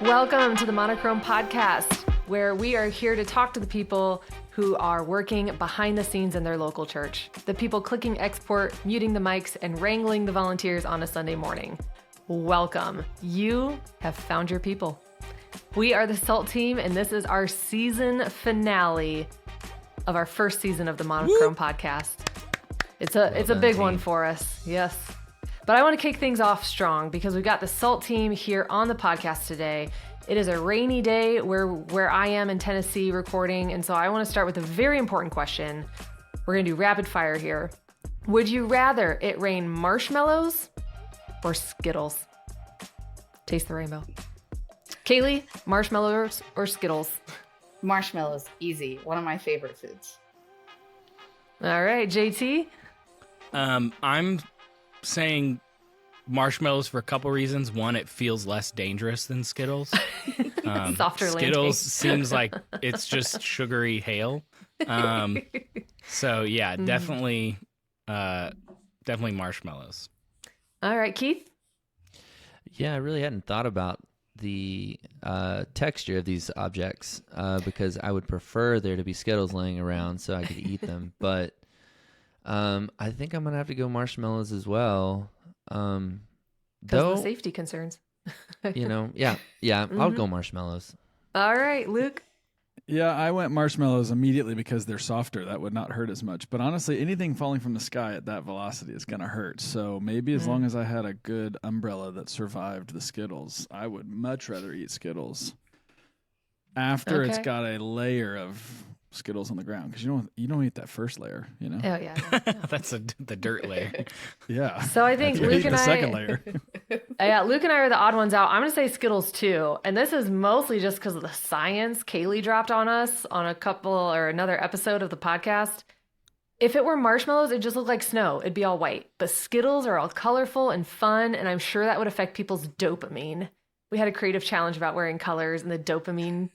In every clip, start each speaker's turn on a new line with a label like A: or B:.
A: Welcome to the Monochrome Podcast, where we are here to talk to the people who are working behind the scenes in their local church. The people clicking export, muting the mics, and wrangling the volunteers on a Sunday morning. Welcome. You have found your people. We are the SALT team, and this is our season finale of our first season of the Monochrome Podcast. It's a big one for us. Yes. But I want to kick things off strong because we've got the SALT team here on the podcast today. It is a rainy day where I am in Tennessee recording, and so I want to start with a very important question. We're going to do rapid fire here. Would you rather it rain marshmallows or Skittles? Taste the rainbow. Kaylee, marshmallows or Skittles?
B: Marshmallows, easy. One of my favorite foods.
A: All right, JT?
C: I'm saying marshmallows for a couple reasons. One, it feels less dangerous than Skittles.
A: Softer
C: Skittles
A: landing.
C: seems like it's just sugary hail. So yeah, definitely marshmallows.
A: All right, Keith?
D: Yeah, I really hadn't thought about the texture of these objects because I would prefer there to be Skittles laying around so I could eat them. But I think I'm going to have to go marshmallows as well.
A: Because of the safety concerns.
D: I'll go marshmallows.
A: All right, Luke?
E: Yeah, I went marshmallows immediately because they're softer. That would not hurt as much. But honestly, anything falling from the sky at that velocity is going to hurt. So maybe as long as I had a good umbrella that survived the Skittles, I would much rather eat Skittles after it's got a layer of Skittles on the ground, because you don't eat that first layer, you know.
A: Oh yeah,
C: That's the dirt layer.
E: Yeah.
A: So I think
E: Luke and the second layer.
A: Yeah, Luke and I are the odd ones out. I'm gonna say Skittles too, and this is mostly just because of the science Kaylee dropped on us on a couple or another episode of the podcast. If it were marshmallows, it'd just look like snow. It'd be all white. But Skittles are all colorful and fun, and I'm sure that would affect people's dopamine. We had a creative challenge about wearing colors and the dopamine,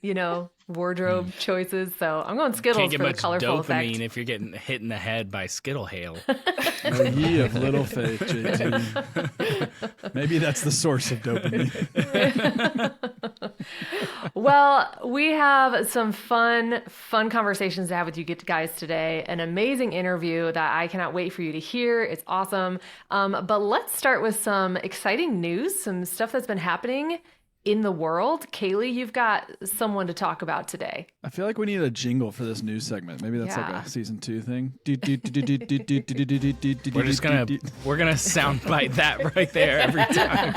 A: wardrobe choices. So I'm going Skittles
C: Can't get
A: for the
C: much
A: colorful
C: dopamine
A: effect.
C: if you're getting hit in the head by Skittle hail.
E: Oh, ye of little faith, JT. Maybe that's the source of dopamine.
A: Well, we have some fun conversations to have with you guys today. An amazing interview that I cannot wait for you to hear. It's awesome. But let's start with some exciting news, some stuff that's been happening in the world. Kaylee, you've got someone to talk about today.
E: I feel like we need a jingle for this news segment. Maybe that's like a season 2 thing.
C: We're gonna soundbite that right there every time.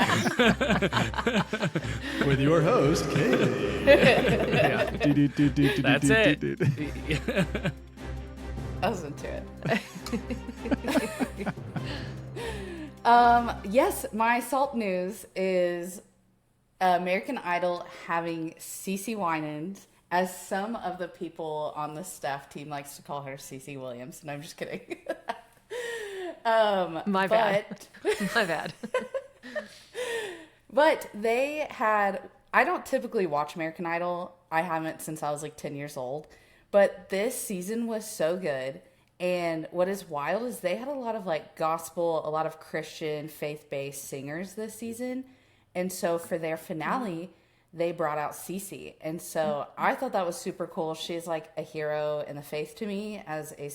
E: With your host, Kaylee.
C: That's it.
B: I was into it. Yes, my SALT news is American Idol having Cece Winans, as some of the people on the staff team likes to call her Cece Williams, and I'm just kidding.
A: My bad. My bad.
B: But they had, I don't typically watch American Idol. I haven't since I was like 10 years old. But this season was so good. And what is wild is they had a lot of like gospel, a lot of Christian faith-based singers this season. And so for their finale, they brought out Cece. And so I thought that was super cool. She's like a hero in the faith to me as a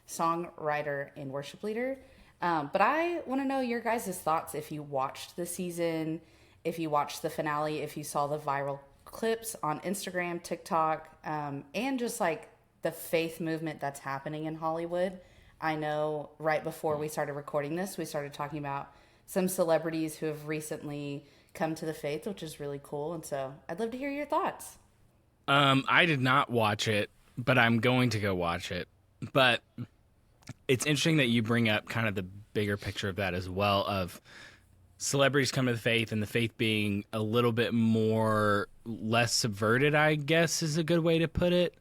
B: songwriter and worship leader. But I want to know your guys' thoughts if you watched the season, if you watched the finale, if you saw the viral clips on Instagram, TikTok, and just like the faith movement that's happening in Hollywood. I know right before we started recording this, we started talking about some celebrities who have recently come to the faith, which is really cool. And so I'd love to hear your thoughts.
C: I did not watch it, but I'm going to go watch it. But it's interesting that you bring up kind of the bigger picture of that as well, of celebrities come to the faith and the faith being a little bit less subverted, I guess is a good way to put it.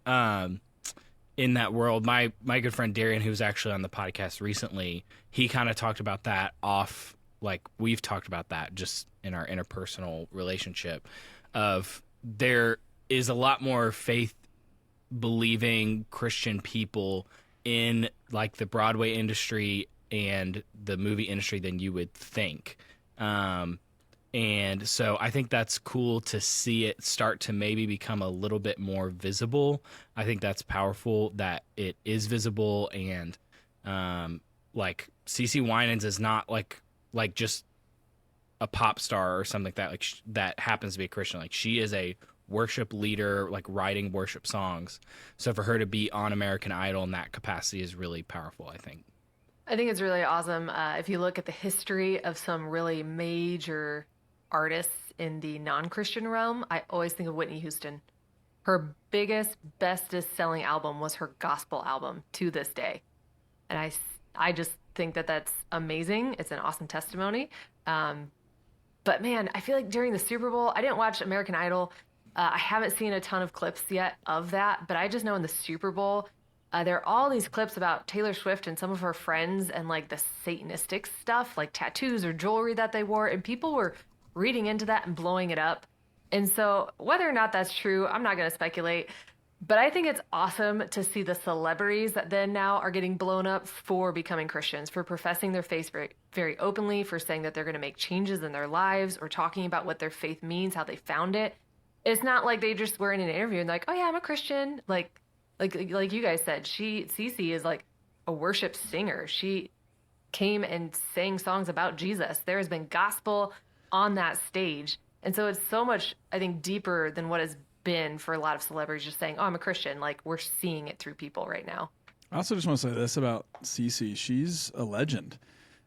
C: In that world, my good friend Darian, who was actually on the podcast recently, he kind of talked about that off, like we've talked about that just in our interpersonal relationship, of there is a lot more faith believing Christian people in like the Broadway industry and the movie industry than you would think. And so I think that's cool to see it start to maybe become a little bit more visible. I think that's powerful that it is visible, and like Cece Winans is not like just a pop star or something like that. Like that happens to be a Christian. Like she is a worship leader, like writing worship songs. So for her to be on American Idol in that capacity is really powerful, I think.
A: I think it's really awesome. If you look at the history of some really major artists in the non-Christian realm, I always think of Whitney Houston. Her biggest, bestest selling album was her gospel album to this day. And I just think that that's amazing. It's an awesome testimony. But man, I feel like during the Super Bowl, I didn't watch American Idol. I haven't seen a ton of clips yet of that, but I just know in the Super Bowl, there are all these clips about Taylor Swift and some of her friends and like the satanistic stuff, like tattoos or jewelry that they wore, and people were reading into that and blowing it up. And so whether or not that's true, I'm not going to speculate, but I think it's awesome to see the celebrities that then now are getting blown up for becoming Christians, for professing their faith very, very openly, for saying that they're going to make changes in their lives or talking about what their faith means, how they found it. It's not like they just were in an interview and like, oh yeah, I'm a Christian. Like you guys said, Cece is like a worship singer. She came and sang songs about Jesus. There has been gospel on that stage. And so it's so much, I think, deeper than what has been for a lot of celebrities just saying, oh, I'm a Christian. Like we're seeing it through people right now.
E: I also just want to say this about Cece. She's a legend.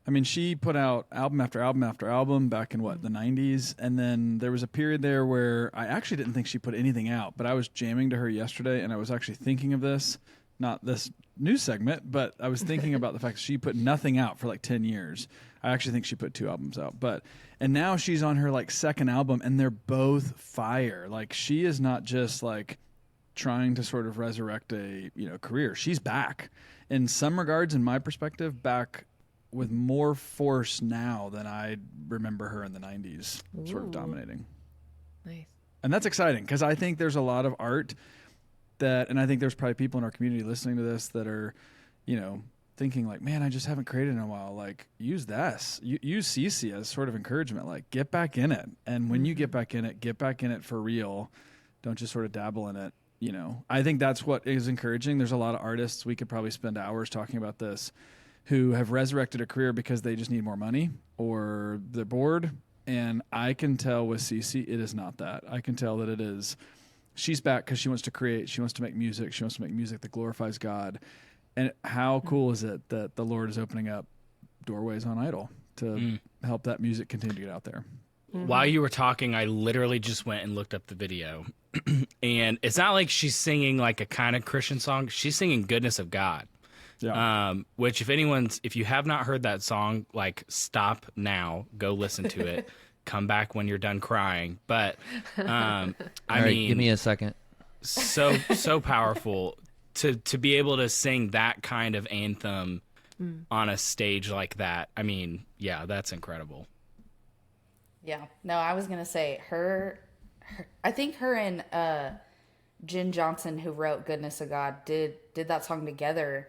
E: I mean, she put out album after album after album back in, the 90s? And then there was a period there where I actually didn't think she put anything out, but I was jamming to her yesterday, and I was actually thinking of this, not this news segment, but I was thinking about the fact that she put nothing out for like 10 years. I actually think she put 2 albums out. And now she's on her like second album, and they're both fire. Like she is not just like trying to sort of resurrect a career. She's back. In some regards, in my perspective, back with more force now than I remember her in the 90s, sort of dominating.
A: Nice.
E: And that's exciting because I think there's a lot of art and I think there's probably people in our community listening to this that are, thinking like, man, I just haven't created in a while. Like use this, use Cece as sort of encouragement, like get back in it. And when you get back in it for real. Don't just sort of dabble in it. I think that's what is encouraging. There's a lot of artists, we could probably spend hours talking about this, who have resurrected a career because they just need more money or they're bored. And I can tell with Cece, it is not that. I can tell that it is, she's back because she wants to create, she wants to make music, she wants to make music that glorifies God. And how cool is it that the Lord is opening up doorways on Idol to help that music continue to get out there?
C: While you were talking, I literally just went and looked up the video. And it's not like she's singing like a kind of Christian song. She's singing Goodness of God.
E: Yeah.
C: Which if you have not heard that song, like stop now, go listen to it, come back when you're done crying. But I mean,
D: give me a second.
C: So powerful to be able to sing that kind of anthem on a stage like that. I mean, yeah, that's incredible.
B: Yeah. No, I was gonna say her I think her and Jen Johnson, who wrote Goodness of God, did that song together.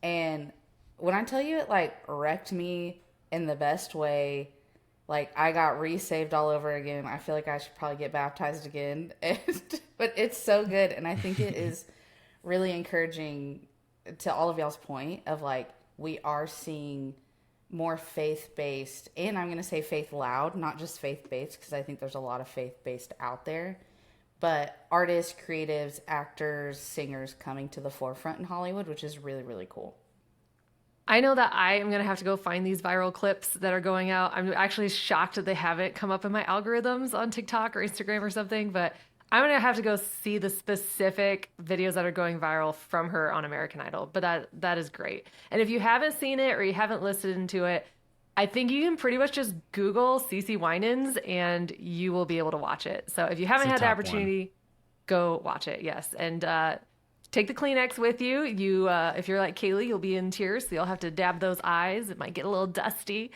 B: And when I tell you it like wrecked me in the best way, like I got re-saved all over again. I feel like I should probably get baptized again. But it's so good. And I think it is really encouraging to all of y'all's point of like, we are seeing more faith-based, and I'm going to say faith loud, not just faith-based, because I think there's a lot of faith-based out there, but artists, creatives, actors, singers coming to the forefront in Hollywood, which is really, really cool.
A: I know that I am going to have to go find these viral clips that are going out. I'm actually shocked that they haven't come up in my algorithms on TikTok or Instagram or something, but I'm going to have to go see the specific videos that are going viral from her on American Idol. But that is great. And if you haven't seen it or you haven't listened to it, I think you can pretty much just Google Cece Winans and you will be able to watch it. So if you haven't had the opportunity, go watch it. Yes. And take the Kleenex with you. If you're like Kaylee, you'll be in tears. So you'll have to dab those eyes. It might get a little dusty.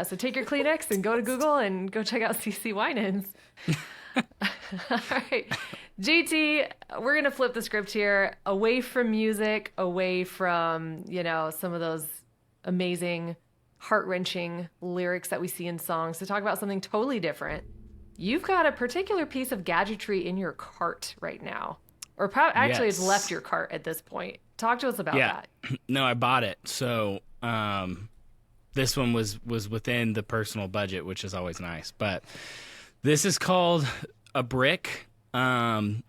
A: So take your Kleenex and go to Google and go check out Cece Winans. All right, JT, we're going to flip the script here away from music, away from, some of those amazing heart-wrenching lyrics that we see in songs to talk about something totally different. You've got a particular piece of gadgetry in your cart right now. Or actually,
C: Yes.
A: it's left your cart at this point. Talk to us about that.
C: No, I bought it. So this one was within the personal budget, which is always nice. But this is called a brick. And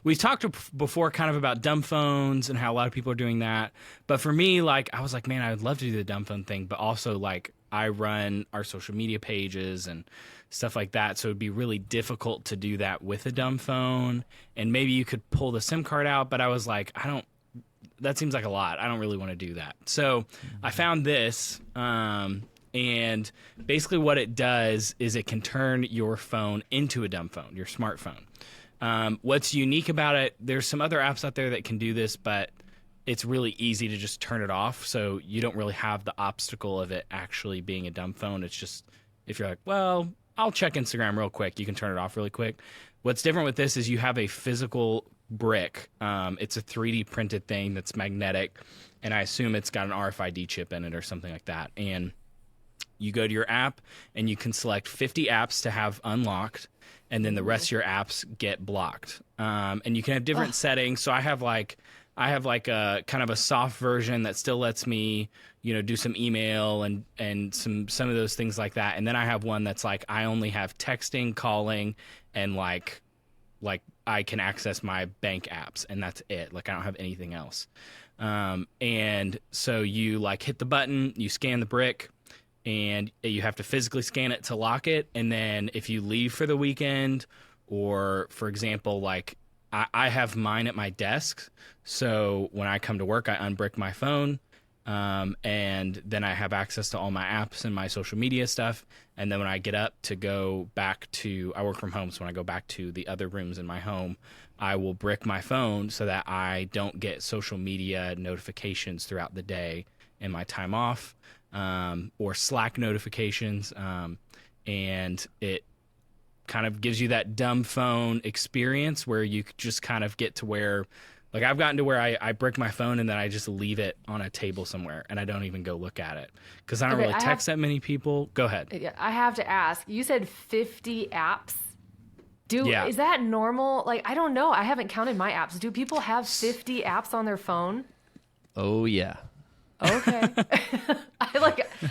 C: we've talked before kind of about dumb phones and how a lot of people are doing that. But for me, like, I was like, man, I would love to do the dumb phone thing. But also, like, I run our social media pages and stuff like that. So it'd be really difficult to do that with a dumb phone. And maybe you could pull the SIM card out. But I was like, that seems like a lot. I don't really want to do that. So I found this. And basically what it does is it can turn your phone into a dumb phone, your smartphone. What's unique about it, there's some other apps out there that can do this, but it's really easy to just turn it off. So you don't really have the obstacle of it actually being a dumb phone. It's just, if you're like, well, I'll check Instagram real quick, you can turn it off really quick. What's different with this is you have a physical brick. It's a 3D printed thing that's magnetic, and I assume it's got an RFID chip in it or something like that. And you go to your app and you can select 50 apps to have unlocked, and then the rest of your apps get blocked. And you can have different settings. So I have like a kind of a soft version that still lets me, do some email and some of those things like that. And then I have one that's like, I only have texting, calling, and like I can access my bank apps, and that's it. Like, I don't have anything else. And so you like hit the button, you scan the brick, and you have to physically scan it to lock it. And then if you leave for the weekend, or for example, like I have mine at my desk. So when I come to work, I unbrick my phone. And then I have access to all my apps and my social media stuff. And then when I get up to go back I work from home. So when I go back to the other rooms in my home, I will brick my phone so that I don't get social media notifications throughout the day in my time off. Or Slack notifications, and it kind of gives you that dumb phone experience where you just kind of get to where, like, I've gotten to where I brick my phone and then I just leave it on a table somewhere and I don't even go look at it because I don't really text that many people. Go ahead.
A: Yeah, I have to ask. You said 50 apps.
C: Yeah.
A: Is that normal? Like, I don't know. I haven't counted my apps. Do people have 50 apps on their phone?
D: Oh, yeah.
A: Okay.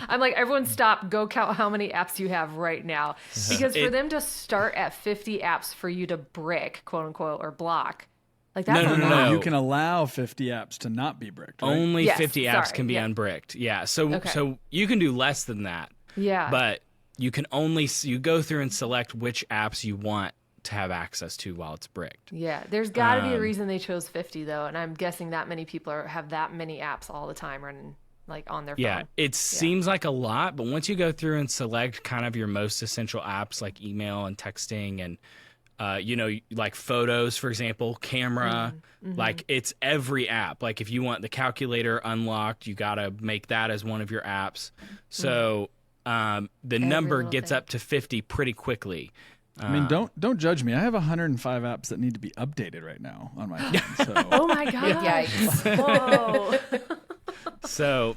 A: I'm like, everyone stop, go count how many apps you have right now. Because for them to start at 50 apps for you to brick, quote unquote, or block, like that's a lot.
C: No.
E: You can allow 50 apps to not be bricked, right?
C: Only
A: Yes,
C: 50 apps can be
A: yeah.
C: unbricked. Yeah. So you can do less than that.
A: Yeah.
C: But you can you go through and select which apps you want to have access to while it's bricked.
A: Yeah, there's got to be a reason they chose 50 though, and I'm guessing that many people have that many apps all the time running like on their phone.
C: Yeah, it seems like a lot, but once you go through and select kind of your most essential apps like email and texting and like photos, for example, camera, like it's every app. Like if you want the calculator unlocked, you got to make that as one of your apps. So the number gets up to 50 pretty quickly.
E: I mean, don't judge me. I have 105 apps that need to be updated right now on my phone. So.
A: Oh my god!
B: Yikes.
A: Whoa.
C: So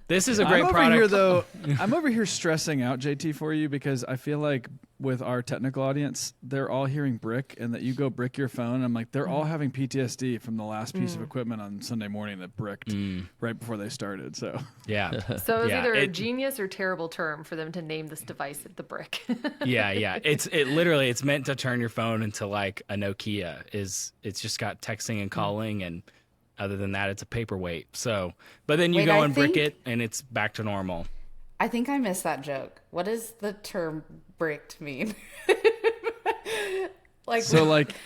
C: this is a great
E: I'm over
C: product.
E: here, though. I'm over here stressing out, JT, for you because I feel like with our technical audience, they're all hearing brick and that you go brick your phone. I'm like, they're all having PTSD from the last piece of equipment on Sunday morning that bricked right before they started. So
C: Yeah.
A: So it's
C: Yeah,
A: either a genius or terrible term for them to name this device the brick.
C: Yeah. It's meant to turn your phone into like a Nokia. It's just got texting and calling, and other than that, it's a paperweight. So, but then you go and brick it, and it's back to normal.
B: I think I missed that joke. What does the term bricked mean? Like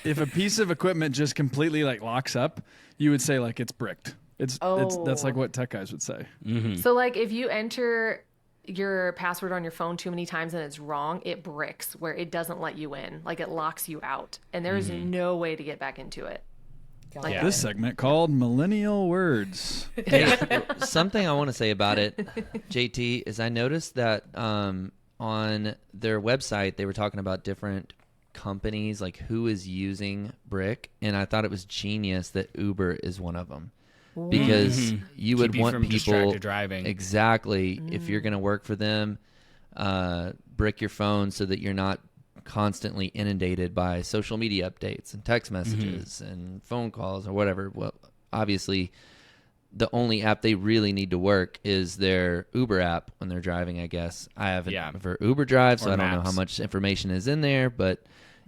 E: if a piece of equipment just completely like locks up, you would say like it's bricked. That's like what tech guys would say.
A: So like if you enter your password on your phone too many times and it's wrong, it bricks where it doesn't let you in. Like it locks you out, and there is no way to get back into it. Like
E: This segment called Millennial Words.
D: Hey, something I want to say about it, JT, is I noticed that on their website they were talking about different companies, like who is using brick, and I thought it was genius that Uber is one of them. because you would
C: Keep you
D: want
C: from
D: people
C: distracted driving.
D: exactly if you're going to work for them, brick your phone so that you're not constantly inundated by social media updates and text messages and phone calls or whatever. Well, obviously, the only app they really need to work is their Uber app when they're driving, I guess. I haven't ever Uber drive, so
C: Or
D: I don't know how
C: Maps.
D: much information is in there, but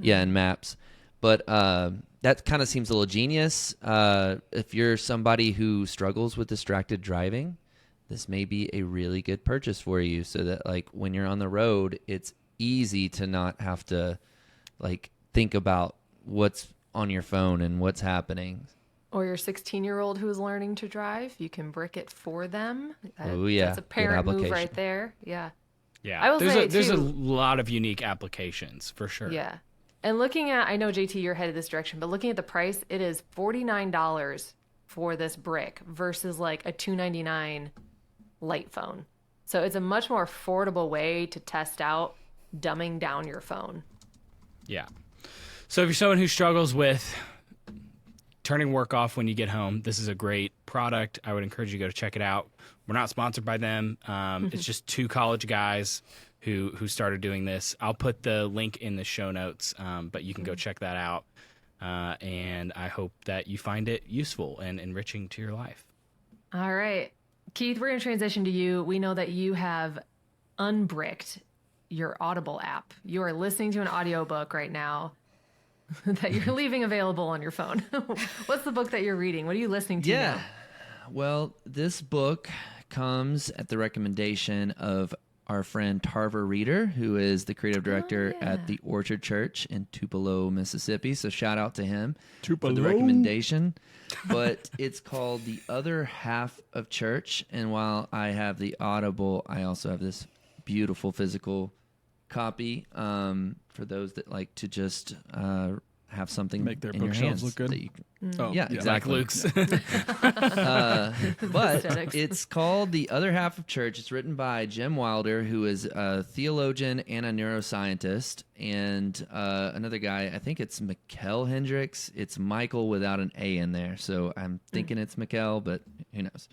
D: and Maps. But that kind of seems a little genius. If you're somebody who struggles with distracted driving, this may be a really good purchase for you so that like when you're on the road, it's easy to not have to like think about what's on your phone and what's happening.
A: Or your 16-year-old who is learning to drive, you can brick it for them.
D: Oh, yeah.
A: That's a
D: Good
A: parent move
D: application.
A: right there. Yeah.
C: Yeah,
A: I will say,
C: there's a
A: too-
C: lot of unique applications for sure.
A: Yeah. And looking at, I know JT, you're headed this direction, but looking at the price, it is $49 for this brick versus like a $299 light phone. So it's a much more affordable way to test out dumbing down your phone.
C: Yeah. So if you're someone who struggles with turning work off when you get home, this is a great product. I would encourage you to go check it out. We're not sponsored by them. It's just two college guys who started doing this. I'll put the link in the show notes, but you can go check that out. And I hope that you find it useful and enriching to your life.
A: All right. Keith, we're going to transition to you. We know that you have unbricked your Audible app. You are listening to an audiobook right now that you're leaving available on your phone. What's the book that you're reading? What are you listening to now?
D: Well, this book comes at the recommendation of our friend Tarver Reeder, who is the creative director at the Orchard Church in Tupelo, Mississippi. So shout out to him for the recommendation. But it's called The Other Half of Church. And while I have the Audible, I also have this beautiful physical copy for those that like to just have something
E: Make their
D: in your
E: bookshelves
D: hands
E: look good.
D: that you can,
E: Oh,
D: yeah, exactly.
C: Like Luke's.
D: But
A: Aesthetics.
D: it's called The Other Half of Church. It's written by Jim Wilder, who is a theologian and a neuroscientist, and another guy, I think it's Mikkel Hendricks. It's Michael without an A in there, so I'm thinking it's Mikkel, but who knows?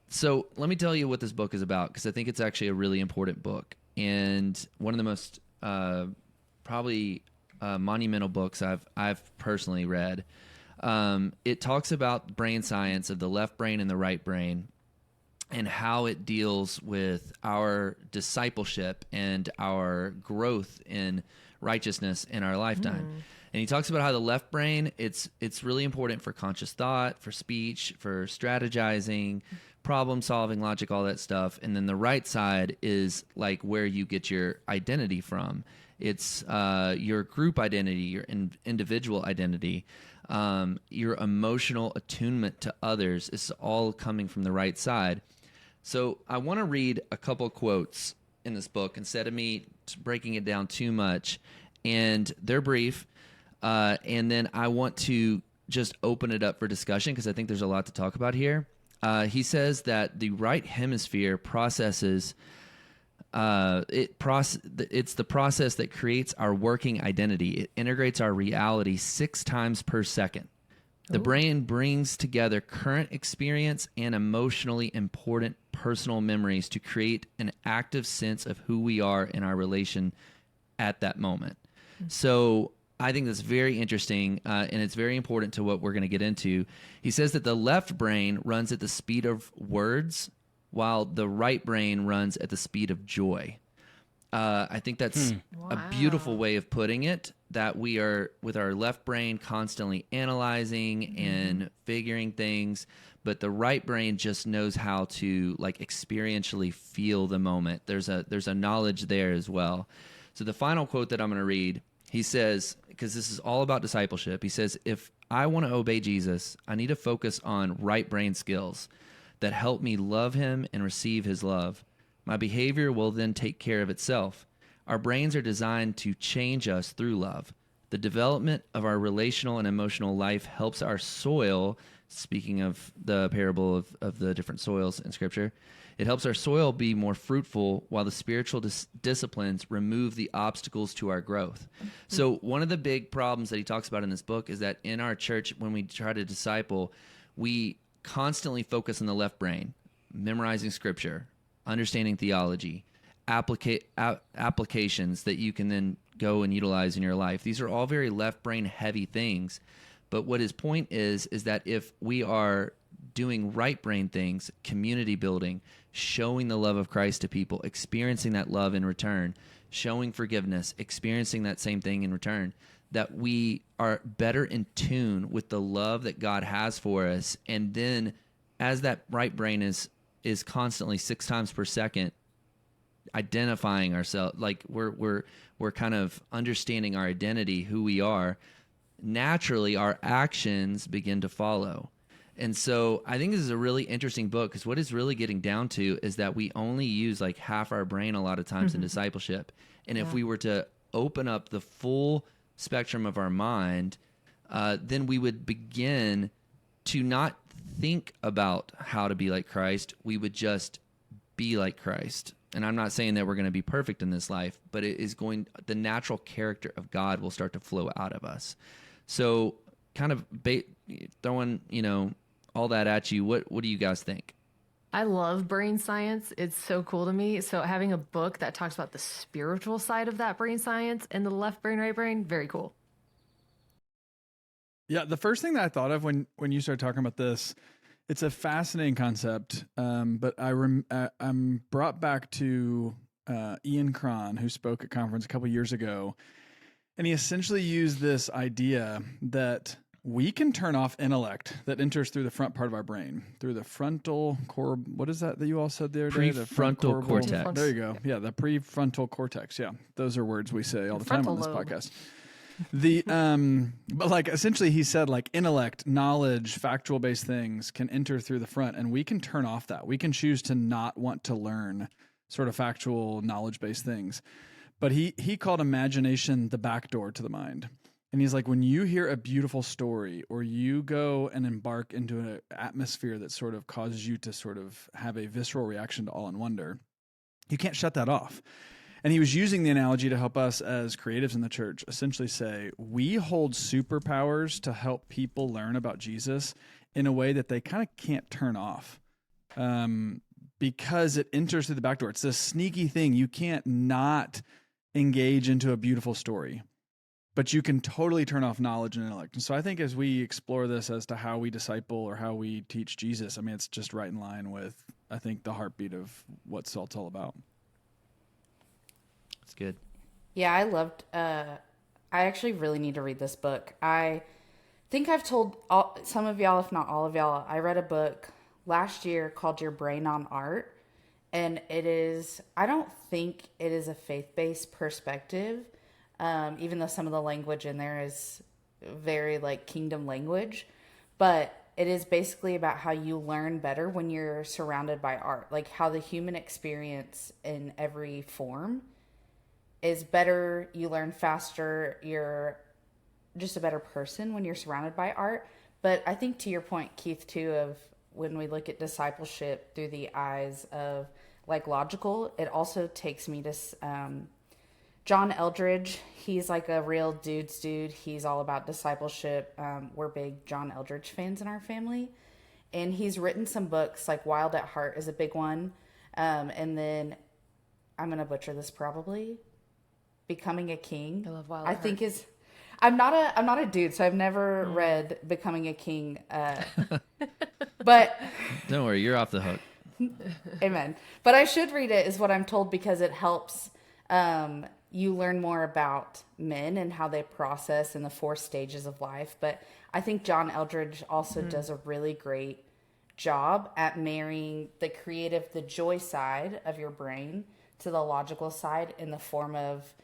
D: So let me tell you what this book is about, because I think it's actually a really important book, and one of the most probably monumental books I've personally read. It talks about brain science of the left brain and the right brain and how it deals with our discipleship and our growth in righteousness in our lifetime. And he talks about how the left brain, it's really important for conscious thought, for speech, for strategizing, problem solving, logic, all that stuff. And then the right side is like where you get your identity from. It's your group identity, your individual identity, your emotional attunement to others. It's all coming from the right side. So I want to read a couple quotes in this book instead of me breaking it down too much. And they're brief. And then I want to just open it up for discussion because I think there's a lot to talk about here. He says that the right hemisphere processes... it's the process that creates our working identity. It integrates our reality 6 times per second. The brain brings together current experience and emotionally important personal memories to create an active sense of who we are in our relation at that moment. So I think that's very interesting, and it's very important to what we're going to get into. He says that the left brain runs at the speed of words, while the right brain runs at the speed of joy. I think that's a beautiful way of putting it, that we are, with our left brain, constantly analyzing and figuring things, but the right brain just knows how to like experientially feel the moment. There's a knowledge there as well. So the final quote that I'm going to read, he says, because this is all about discipleship, he says, if I want to obey Jesus, I need to focus on right brain skills that help me love him and receive his love. My behavior will then take care of itself. Our brains are designed to change us through love. The development of our relational and emotional life helps our soil, speaking of the parable of the different soils in Scripture, it helps our soil be more fruitful while the spiritual disciplines remove the obstacles to our growth. So one of the big problems that he talks about in this book is that in our church, when we try to disciple, we constantly focus on the left brain, memorizing scripture, understanding theology, applications that you can then go and utilize in your life. These are all very left brain heavy things. But what his point is that if we are doing right brain things, community building, showing the love of Christ to people, experiencing that love in return, showing forgiveness, experiencing that same thing in return, that we are better in tune with the love that God has for us. And then as that right brain is constantly 6 times per second identifying ourselves, like we're kind of understanding our identity, who we are, naturally our actions begin to follow. And so I think this is a really interesting book, because what it's really getting down to is that we only use like half our brain a lot of times in discipleship. And if we were to open up the full spectrum of our mind, then we would begin to not think about how to be like Christ. We would just be like Christ. And I'm not saying that we're going to be perfect in this life, but the natural character of God will start to flow out of us. So kind of throwing, all that at you, what do you guys think?
A: I love brain science. It's so cool to me. So having a book that talks about the spiritual side of that brain science and the left brain, right brain, very cool.
E: Yeah, the first thing that I thought of when you started talking about this, it's a fascinating concept, but I'm brought back to Ian Cron, who spoke at conference a couple years ago, and he essentially used this idea that we can turn off intellect that enters through the front part of our brain, through the frontal core. What is that you all said the other day? The
D: prefrontal cortex.
E: There you go. Yeah, the prefrontal cortex. Yeah, those are words we say all the time on this podcast. But like essentially he said like intellect, knowledge, factual based things can enter through the front, and we can turn off that. We can choose to not want to learn sort of factual knowledge based things. But he called imagination the back door to the mind. And he's like, when you hear a beautiful story or you go and embark into an atmosphere that sort of causes you to sort of have a visceral reaction to awe and wonder, you can't shut that off. And he was using the analogy to help us as creatives in the church essentially say, we hold superpowers to help people learn about Jesus in a way that they kind of can't turn off because it enters through the back door. It's a sneaky thing. You can't not engage into a beautiful story, but you can totally turn off knowledge and intellect. And so I think as we explore this as to how we disciple or how we teach Jesus, I mean, it's just right in line with, I think, the heartbeat of what Salt's all about.
D: It's good.
B: Yeah, I loved, I actually really need to read this book. I think I've told some of y'all, if not all of y'all, I read a book last year called Your Brain on Art. And I don't think it is a faith-based perspective, even though some of the language in there is very like kingdom language. But it is basically about how you learn better when you're surrounded by art, like how the human experience in every form is better. You learn faster. You're just a better person when you're surrounded by art. But I think to your point, Keith, too, of when we look at discipleship through the eyes of like logical, it also takes me to John Eldredge. He's like a real dude's dude. He's all about discipleship. We're big John Eldredge fans in our family. And he's written some books, like Wild at Heart is a big one. And then I'm going to butcher this probably. Becoming a King.
A: I love Wild at Heart.
B: I'm not a dude, so I've never read Becoming a King. But
D: don't worry, you're off the hook.
B: Amen. But I should read it, is what I'm told, because it helps you learn more about men and how they process in the 4 stages of life. But I think John Eldredge also does a really great job at marrying the creative, the joy side of your brain to the logical side in the form of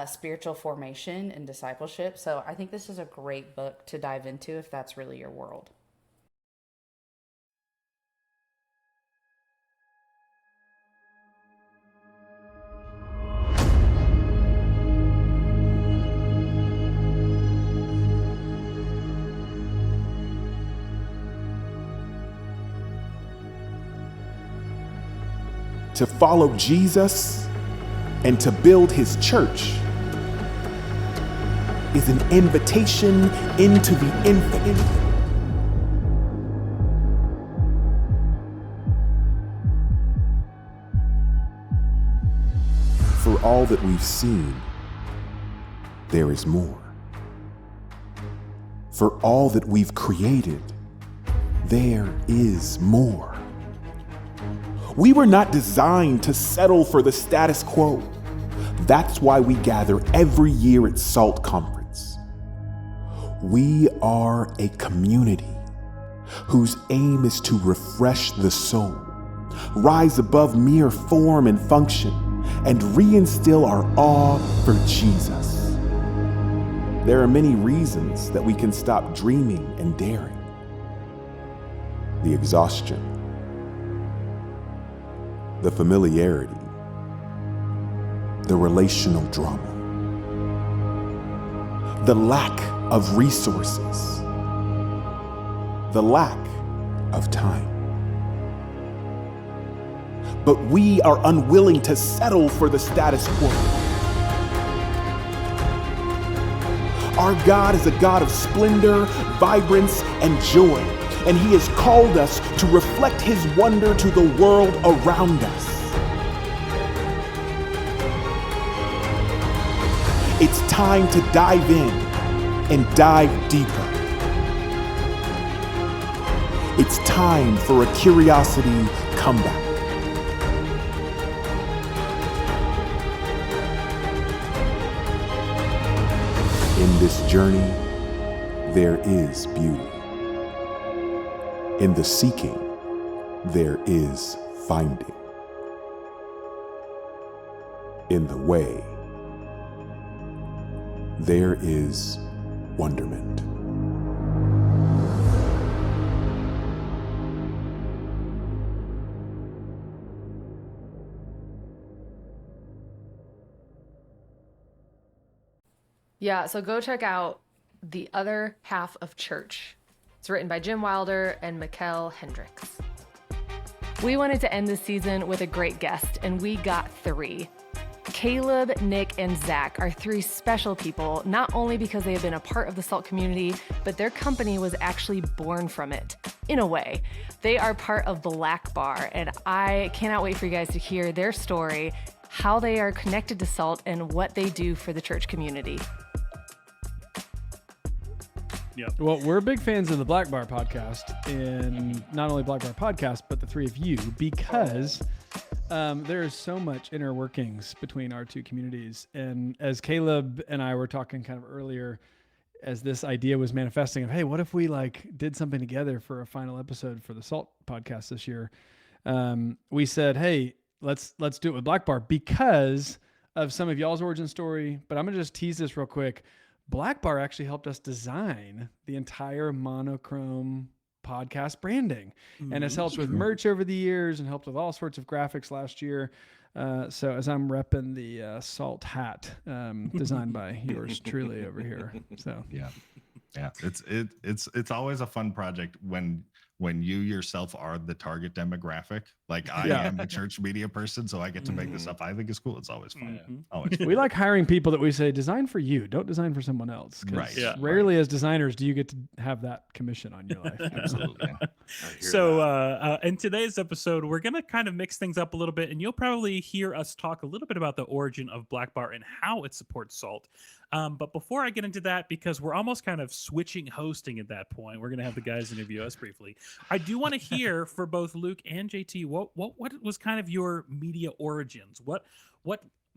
B: spiritual formation and discipleship. So I think this is a great book to dive into if that's really your world.
F: To follow Jesus and to build his church is an invitation into the infinite. for all that we've seen, there is more. For all that we've created, there is more. We were not designed to settle for the status quo. That's why we gather every year at SALT Conference. We are a community whose aim is to refresh the soul, rise above mere form and function, and reinstill our awe for Jesus. There are many reasons that we can stop dreaming and daring. The exhaustion, the familiarity, the relational drama, the lack of resources, the lack of time. But we are unwilling to settle for the status quo. Our God is a God of splendor, vibrance, and joy, and He has called us to reflect His wonder to the world around us. It's time to dive in and dive deeper. It's time for a curiosity comeback. In this journey, there is beauty. In the seeking, there is finding. In the way, there is wonderment.
A: Yeah, so go check out The Other Half of Church. It's written by Jim Wilder and Mikkel Hendricks. We wanted to end this season with a great guest, and we got 3. Caleb, Nick, and Zach are 3 special people, not only because they have been a part of the SALT community, but their company was actually born from it, in a way. They are part of BLKBAR, and I cannot wait for you guys to hear their story, how they are connected to SALT, and what they do for the church community.
E: Yep. Well, we're big fans of the BLKBAR podcast, and not only BLKBAR podcast, but the 3 of you, because there is so much inner workings between our 2 communities. And as Caleb and I were talking kind of earlier, as this idea was manifesting of, hey, what if we did something together for a final episode for the SALT podcast this year? We said, hey, let's do it with BLKBAR because of some of y'all's origin story. But I'm gonna just tease this real quick. BLKBAR actually helped us design the entire Monochrome podcast branding and has helped with merch over the years and helped with all sorts of graphics last year. So as I'm repping the SALT hat designed by yours truly over here. So
G: yeah, it's always a fun project when you yourself are the target demographic. Like I am a church media person, so I get to make this up. I think it's cool. It's always fun. Always fun.
E: We like hiring people that we say design for you, don't design for someone else.
G: Right.
E: Yeah. Rarely as designers do you get to have that commission on your life.
G: Absolutely.
H: So in today's episode, we're going to kind of mix things up a little bit, and you'll probably hear us talk a little bit about the origin of BLKBAR and how it supports SALT. But before I get into that, because we're almost kind of switching hosting at that point, we're going to have the guys interview us briefly. I do want to hear for both Luke and JT, what was kind of your media origins? What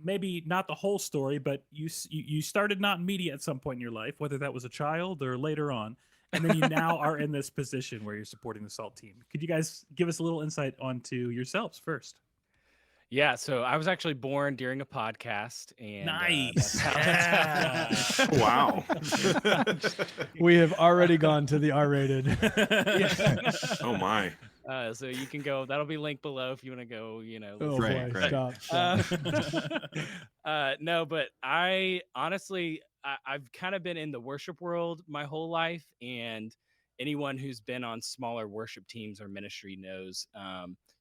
H: maybe not the whole story, but you started not in media at some point in your life, whether that was a child or later on, and then you now are in this position where you're supporting the SALT team. Could you guys give us a little insight onto yourselves first?
C: Yeah, so I was actually born during a podcast, and
H: nice.
I: Wow.
E: We have already gone to the R-rated.
I: Oh my.
C: So you can go. That'll be linked below if you want to go.
E: Oh
G: Right,
E: boy,
G: right.
E: Stop.
C: No, but I honestly, I've kind of been in the worship world my whole life, and anyone who's been on smaller worship teams or ministry knows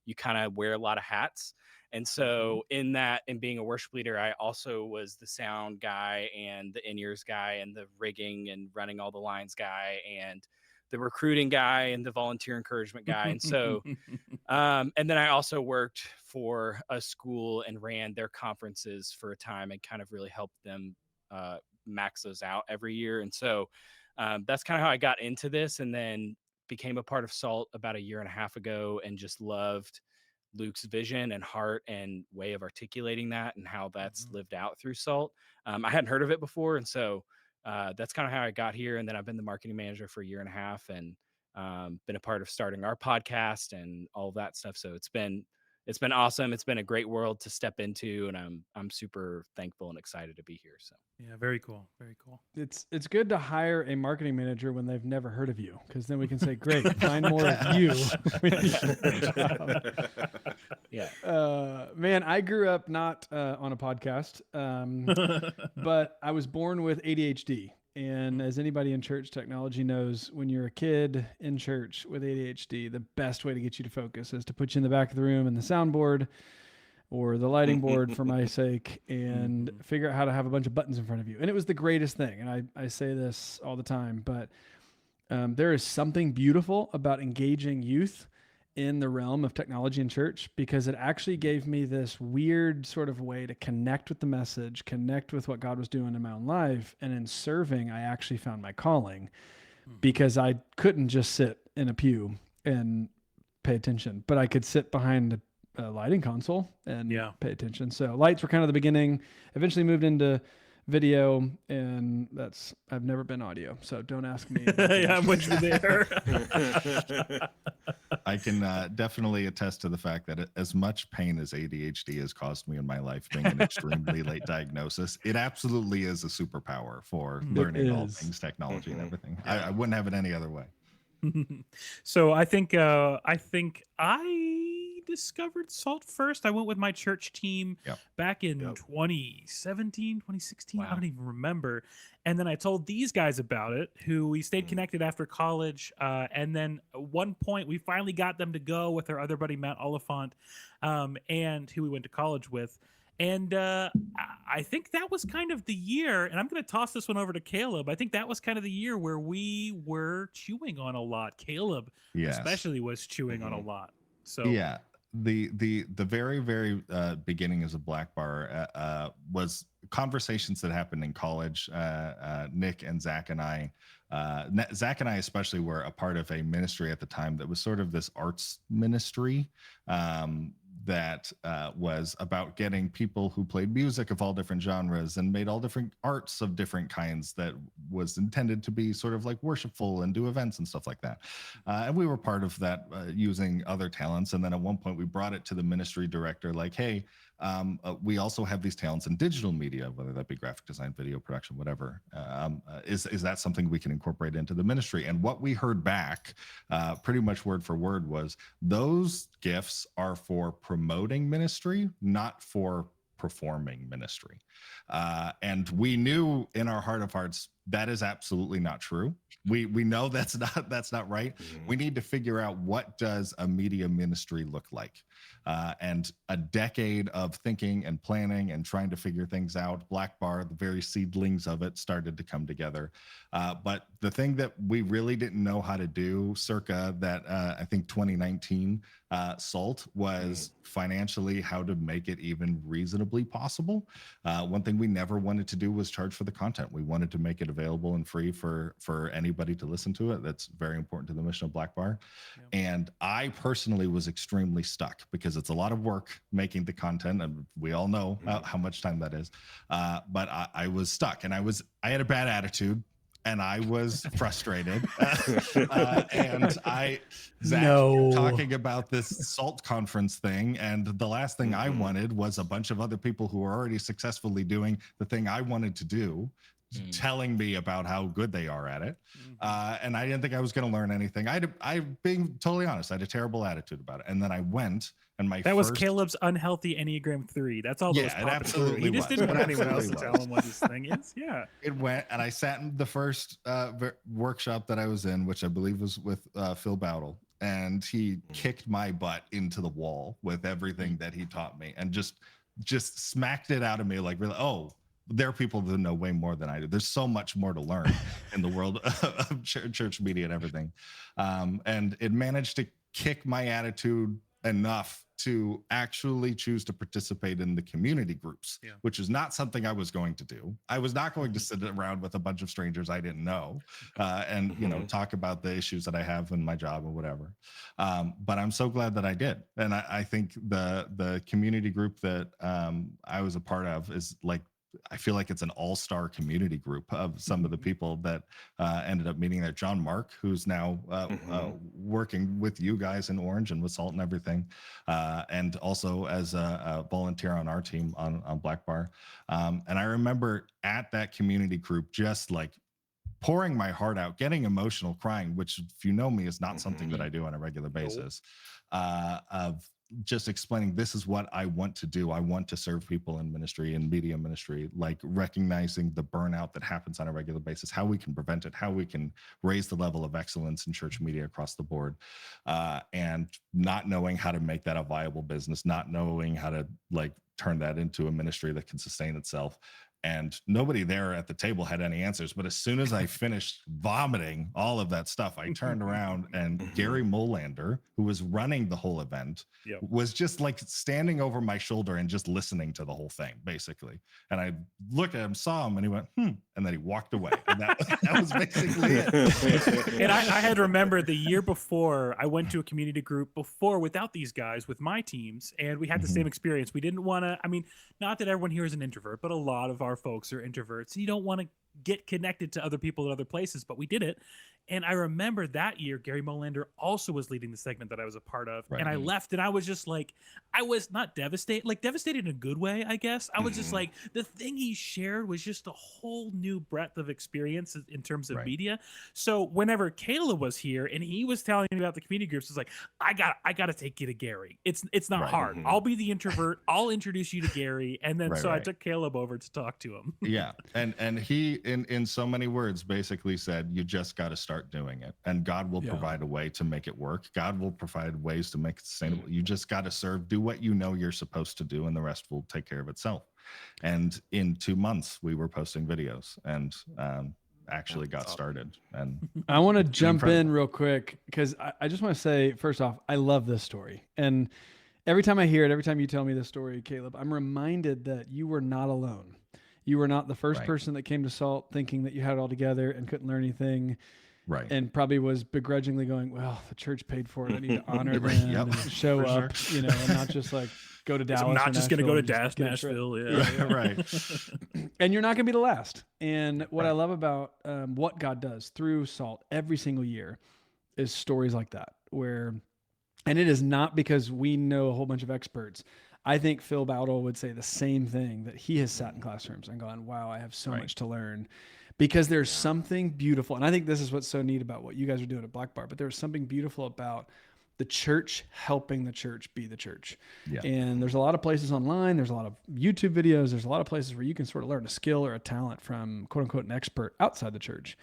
C: you kind of wear a lot of hats. And so in being a worship leader, I also was the sound guy and the in-ears guy and the rigging and running all the lines guy and the recruiting guy and the volunteer encouragement guy. And so And then I also worked for a school and ran their conferences for a time and kind of really helped them max those out every year. And so that's kind of how I got into this, and then became a part of SALT about a year and a half ago, and just loved Luke's vision and heart and way of articulating that and how that's lived out through SALT. I hadn't heard of it before. And so that's kind of how I got here. And then I've been the marketing manager for a year and a half, and been a part of starting our podcast and all of that stuff. So it's been awesome. It's been a great world to step into, and I'm super thankful and excited to be here. So
H: Yeah, very cool. Very cool.
J: It's good to hire a marketing manager when they've never heard of you, because then we can say, great, find more of you.
C: Yeah.
J: Man, I grew up not on a podcast, but I was born with ADHD. And as anybody in church technology knows, when you're a kid in church with ADHD, the best way to get you to focus is to put you in the back of the room and the soundboard or the lighting board for my sake, and figure out how to have a bunch of buttons in front of you. And it was the greatest thing. And I say this all the time, but there is something beautiful about engaging youth in the realm of technology in church, because it actually gave me this weird sort of way to connect with the message, connect with what God was doing in my own life. And in serving, I actually found my calling, because I couldn't just sit in a pew and pay attention, but I could sit behind a lighting console and pay attention. So lights were kind of the beginning, eventually moved into video, and I've never been audio, so don't ask me.
H: Yeah, I'm with you there.
G: I can definitely attest to the fact that as much pain as ADHD has caused me in my life, being an extremely late diagnosis, it absolutely is a superpower for learning all things technology and everything. I wouldn't have it any other way.
H: So I think I discovered SALT first. I went with my church team back in 2017, 2016. I don't even remember. And then I told these guys about it, who we stayed connected after college. And then at one point we finally got them to go with our other buddy, Matt Oliphant, and who we went to college with. And I think that was kind of the year, and I'm going to toss this one over to Caleb. I think that was kind of the year where we were chewing on a lot. Caleb especially was chewing on a lot. So
G: yeah, the very, very beginning as a BLKBAR was conversations that happened in college. Nick and Zach and I, Zach and I especially, were a part of a ministry at the time that was sort of this arts ministry that was about getting people who played music of all different genres and made all different arts of different kinds, that was intended to be sort of like worshipful and do events and stuff like that. And we were part of that, using other talents. And then at one point we brought it to the ministry director, like, hey, we also have these talents in digital media, whether that be graphic design, video production, whatever. Is that something we can incorporate into the ministry? And what we heard back, pretty much word for word, was those gifts are for promoting ministry, not for performing ministry. And we knew in our heart of hearts that is absolutely not true. We know that's not right. We need to figure out, what does a media ministry look like? And a decade of thinking and planning and trying to figure things out, BLKBAR, the very seedlings of it, started to come together. But the thing that we really didn't know how to do circa that, I think 2019 SALT, was financially how to make it even reasonably possible. One thing we never wanted to do was charge for the content. We wanted to make it available and free for anybody to listen to it. That's very important to the mission of BLKBAR. And I personally was extremely stuck, because it's a lot of work making the content, and we all know how much time that is. But I was stuck, and I had a bad attitude, and I was frustrated. And Zach kept talking about this SALT conference thing, and the last thing I wanted was a bunch of other people who were already successfully doing the thing I wanted to do, telling me about how good they are at it. And I didn't think I was going to learn anything. I being totally honest, I had a terrible attitude about it. And then I went, and that
H: was Caleb's unhealthy Enneagram 3. That's all that was popping through. He just didn't want anyone else to tell him what his thing is. Yeah.
G: It went, and I sat in the first workshop that I was in, which I believe was with Phil Bowdle. And he kicked my butt into the wall with everything that he taught me, and just smacked it out of me, like, really, there are people that know way more than I do. There's so much more to learn in the world of church media and everything. And it managed to kick my attitude enough to actually choose to participate in the community groups, which is not something I was going to do. I was not going to sit around with a bunch of strangers I didn't know and, you know, talk about the issues that I have in my job or whatever. But I'm so glad that I did. And I think the community group that I was a part of is like, I feel like it's an all-star community group of some of the people that ended up meeting there. John Mark, who's now working with you guys in Orange and with Salt and everything, and also as a volunteer on our team on Black Bar. And I remember at that community group, just like pouring my heart out, getting emotional, crying, which if you know me is not something that I do on a regular basis, of just explaining this is what I want to do. I want to serve people in ministry and media ministry, like recognizing the burnout that happens on a regular basis, how we can prevent it, how we can raise the level of excellence in church media across the board, and not knowing how to make that a viable business, not knowing how to like turn that into a ministry that can sustain itself. And nobody there at the table had any answers. But as soon as I finished vomiting all of that stuff, I turned around and Gary Molander, who was running the whole event, was just like standing over my shoulder and just listening to the whole thing, basically. And I looked at him, saw him, and he went, and then he walked away. And that was basically it.
H: And I had remembered the year before, I went to a community group before without these guys, with my teams, and we had the same experience. We didn't want to, I mean, not that everyone here is an introvert, but a lot of our folks are introverts. You don't want to get connected to other people at other places, but we did it. And I remember that year, Gary Molander also was leading the segment that I was a part of. Right. And I left and I was just like, I was not devastated, like devastated in a good way, I guess. I was just like, the thing he shared was just a whole new breadth of experience in terms of media. So whenever Caleb was here and he was telling me about the community groups, it's like, I got to take you to Gary. It's not hard. I'll be the introvert. I'll introduce you to Gary. And then I took Caleb over to talk to him.
G: And he, in so many words, basically said, you just got to start doing it, and God will provide a way to make it work. God will provide ways to make it sustainable. You just got to serve, do what you know you're supposed to do, and the rest will take care of itself. And in 2 months, we were posting videos and actually got started. And
J: I want to jump in real quick because I just want to say, first off, I love this story. And every time I hear it, every time you tell me this story, Caleb, I'm reminded that you were not alone. You were not the first person that came to Salt thinking that you had it all together and couldn't learn anything. Right. And probably was begrudgingly going, well, the church paid for it. I need to honor them and show up, you know, and not just like go to Dallas.
H: I'm not just going to go to
J: Nashville.
H: Yeah.
G: Right.
J: And you're not going to be the last. And what I love about what God does through Salt every single year is stories like that, where, and it is not because we know a whole bunch of experts. I think Phil Bowdle would say the same thing, that he has sat in classrooms and gone, wow, I have so much to learn. Because there's something beautiful, and I think this is what's so neat about what you guys are doing at Black Bar, but there's something beautiful about the church helping the church be the church. Yeah. And there's a lot of places online, there's a lot of YouTube videos, there's a lot of places where you can sort of learn a skill or a talent from quote unquote an expert outside the church.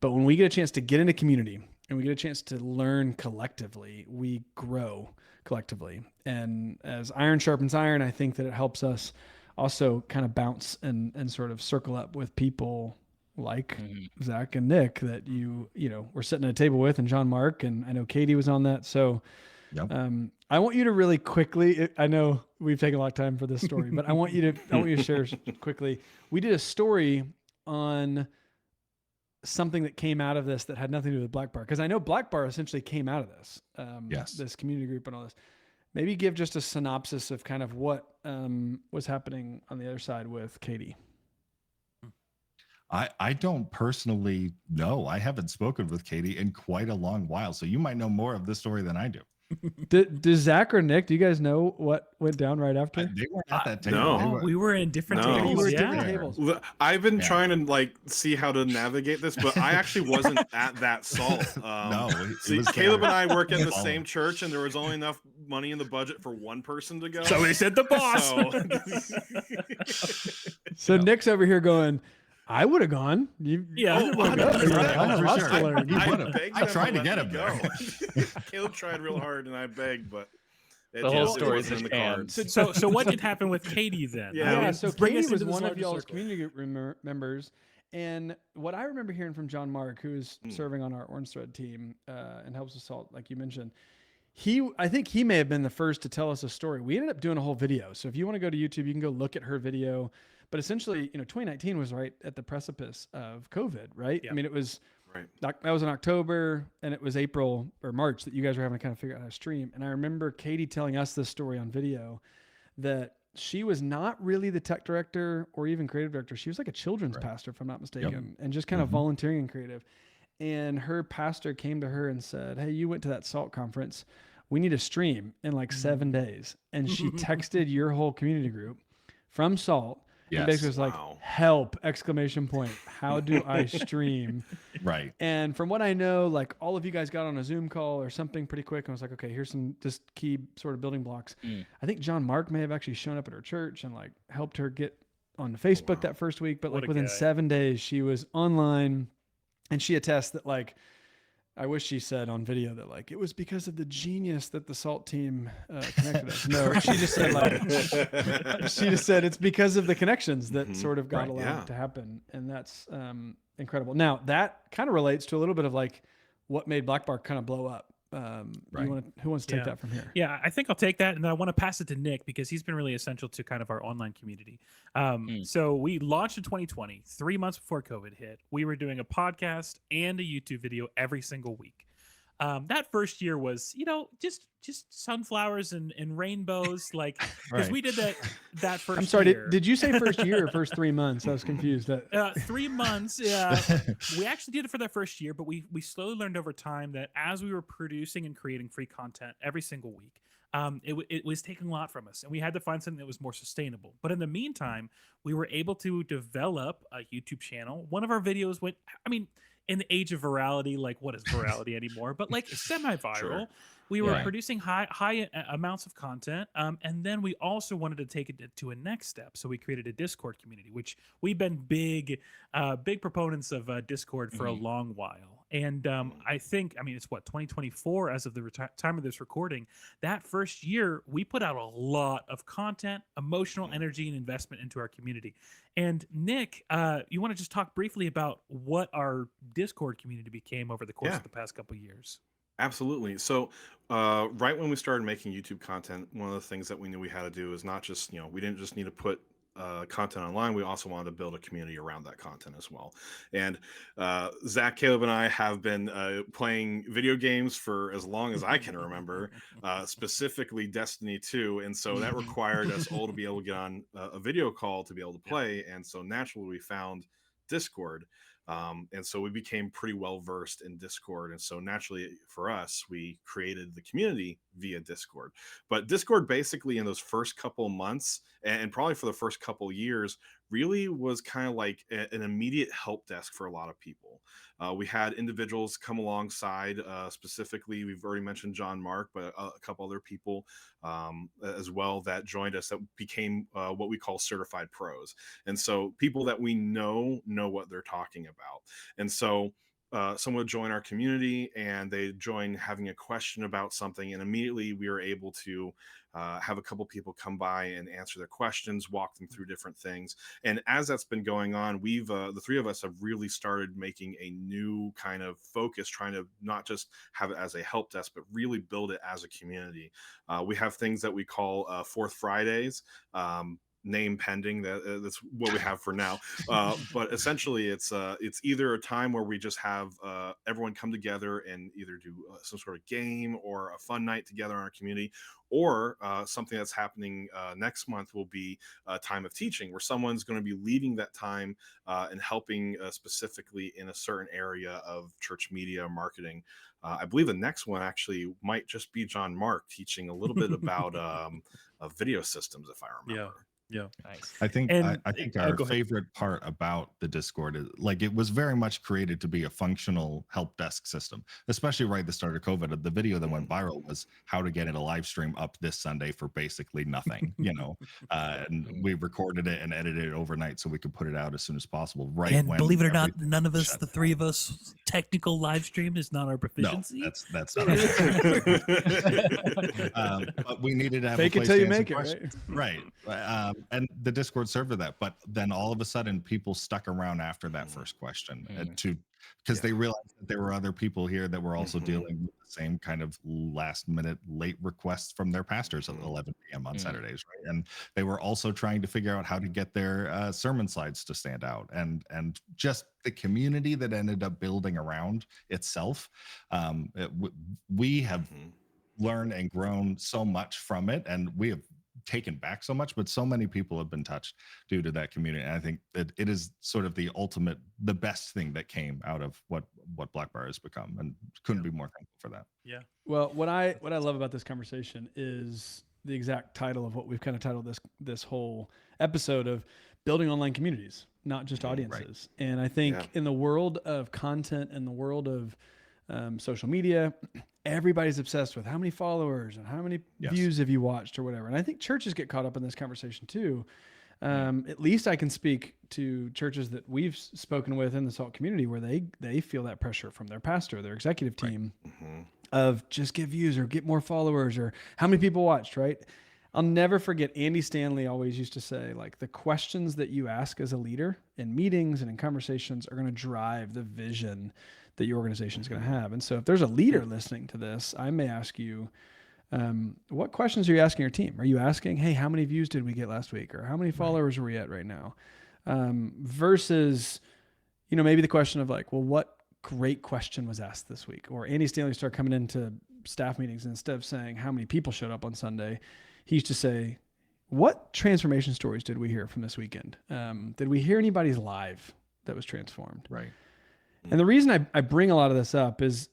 J: But when we get a chance to get into community and we get a chance to learn collectively, we grow collectively. And as iron sharpens iron, I think that it helps us also kind of bounce and sort of circle up with people like Zach and Nick that you know, we're sitting at a table with, and John Mark, and I know Katie was on that. So I want you to really quickly, I know we've taken a lot of time for this story, but I want you to share quickly. We did a story on something that came out of this that had nothing to do with Black Bar, because I know Black Bar essentially came out of this, this community group and all this. Maybe give just a synopsis of kind of what was happening on the other side with Katie.
G: I don't personally know. I haven't spoken with Katie in quite a long while, so you might know more of this story than I do.
J: Does Zach or Nick, do you guys know what went down right after?
G: They weren't at that table.
I: No.
H: We were in different tables.
J: We were different tables.
I: I've been trying to like see how to navigate this, but I actually wasn't at that Salt. See, Caleb and I work in the same church, and there was only enough money in the budget for one person to go.
H: So they said the boss.
J: So Nick's over here going, I would have gone.
G: I tried to get him there.
I: Caleb tried real hard, and I begged, but
C: the whole story's in the cards.
H: So what did happen with Katie then?
J: So Katie was one of y'all's community group members, and what I remember hearing from John Mark, who is serving on our Orange Thread team and helps us Salt, like you mentioned, I think he may have been the first to tell us a story. We ended up doing a whole video. So if you want to go to YouTube, you can go look at her video. But essentially, 2019 was right at the precipice of COVID, right?
H: Yeah.
J: I mean, it was
I: Right.
J: that was in October, and it was April or March that you guys were having to kind of figure out how to stream. And I remember Katie telling us this story on video that she was not really the tech director or even creative director. She was like a children's pastor, if I'm not mistaken, and just kind of volunteering and creative. And her pastor came to her and said, "Hey, you went to that SALT conference. We need a stream in like 7 days." And she texted your whole community group from SALT. And basically was like, "Help!" ! How do I stream?
G: Right.
J: And from what I know, like all of you guys got on a Zoom call or something pretty quick and was like, "Okay, here's some just key sort of building blocks." I think John Mark may have actually shown up at her church and like helped her get on Facebook that first week. But like within 7 days, she was online, and she attests that like, I wish she said on video that like it was because of the genius that the SALT team connected us. No, she just said it's because of the connections that sort of got allowed to happen, and that's incredible. Now that kind of relates to a little bit of like what made BLKBAR kind of blow up. Who wants to take that from here?
H: Yeah, I think I'll take that, and then I want to pass it to Nick because he's been really essential to kind of our online community. So we launched in 2020, 3 months before COVID hit. We were doing a podcast and a YouTube video every single week. That first year was, just sunflowers and rainbows, like because we did that first.
J: I'm sorry,
H: year.
J: did you say first year or first 3 months? I was confused.
H: 3 months. Yeah, we actually did it for that first year, but we slowly learned over time that as we were producing and creating free content every single week, it was taking a lot from us, and we had to find something that was more sustainable. But in the meantime, we were able to develop a YouTube channel. One of our videos went, in the age of virality, like what is virality anymore, but like semi-viral. Sure. We were producing high amounts of content, and then we also wanted to take it to a next step. So we created a Discord community, which we've been big proponents of Discord for a long while. And I think, it's 2024 as of the time of this recording. That first year, we put out a lot of content, emotional energy, and investment into our community. And Nick, you want to just talk briefly about what our Discord community became over the course of the past couple of years?
I: Absolutely. So right when we started making YouTube content, one of the things that we knew we had to do is not just, we didn't just need to put content online. We also wanted to build a community around that content as well. And Zach, Caleb, and I have been playing video games for as long as I can remember, specifically Destiny 2. And so that required us all to be able to get on a video call to be able to play. And so naturally we found Discord. And so we became pretty well versed in Discord. And so naturally for us, we created the community via Discord. But Discord basically in those first couple months and probably for the first couple years really was kind of like an immediate help desk for a lot of people. We had individuals come alongside, specifically, we've already mentioned John Mark, but a couple other people as well that joined us that became what we call certified pros. And so people that we know what they're talking about. And so someone would join our community and they join having a question about something, and immediately we were able to have a couple people come by and answer their questions, walk them through different things. And as that's been going on, we've the three of us have really started making a new kind of focus, trying to not just have it as a help desk, but really build it as a community. We have things that we call Fourth Fridays. Name pending, that's what we have for now, but essentially it's either a time where we just have everyone come together and either do some sort of game or a fun night together in our community, or something that's happening next month will be a time of teaching where someone's going to be leading that time and helping specifically in a certain area of church media marketing. I believe the next one actually might just be John Mark teaching a little bit about video systems, if I remember.
H: Yeah.
C: Nice.
G: I think our favorite part about the Discord is like it was very much created to be a functional help desk system, especially right at the start of COVID. The video that went viral was how to get a live stream up this Sunday for basically nothing, and we recorded it and edited it overnight so we could put it out as soon as possible. Right.
H: And believe it or not, none of us, the three of us, technical live stream is not our proficiency.
G: No, that's not our but we needed to have
J: fake it till you make it,
G: right? And the Discord served for that. But then all of a sudden, people stuck around after that first question to because they realized that there were other people here that were also dealing with the same kind of last minute late requests from their pastors at 11 p.m. on Saturdays, right? And they were also trying to figure out how to get their sermon slides to stand out, and just the community that ended up building around itself. We have learned and grown so much from it, and we have taken back so much, but so many people have been touched due to that community. And I think that it is sort of the best thing that came out of what BLKBAR has become, and couldn't be more thankful for that.
H: Yeah.
J: Well, what I love about this conversation is the exact title of what we've kind of titled this whole episode of building online communities, not just audiences. Right. And I think in the world of content, in the world of social media, everybody's obsessed with how many followers and how many views have you watched or whatever. And I think churches get caught up in this conversation too. At least I can speak to churches that we've spoken with in the SALT community where they feel that pressure from their pastor, their executive team of just get views or get more followers or how many people watched, right? I'll never forget Andy Stanley always used to say, like, the questions that you ask as a leader in meetings and in conversations are going to drive the vision that your organization is going to have. And so if there's a leader listening to this, I may ask you, what questions are you asking your team? Are you asking, hey, how many views did we get last week? Or how many followers are we at right now? Versus, maybe the question of like, well, what great question was asked this week? Or Andy Stanley started coming into staff meetings, and instead of saying how many people showed up on Sunday, he used to say, what transformation stories did we hear from this weekend? Did we hear anybody's life that was transformed?
G: Right.
J: And the reason I bring a lot of this up is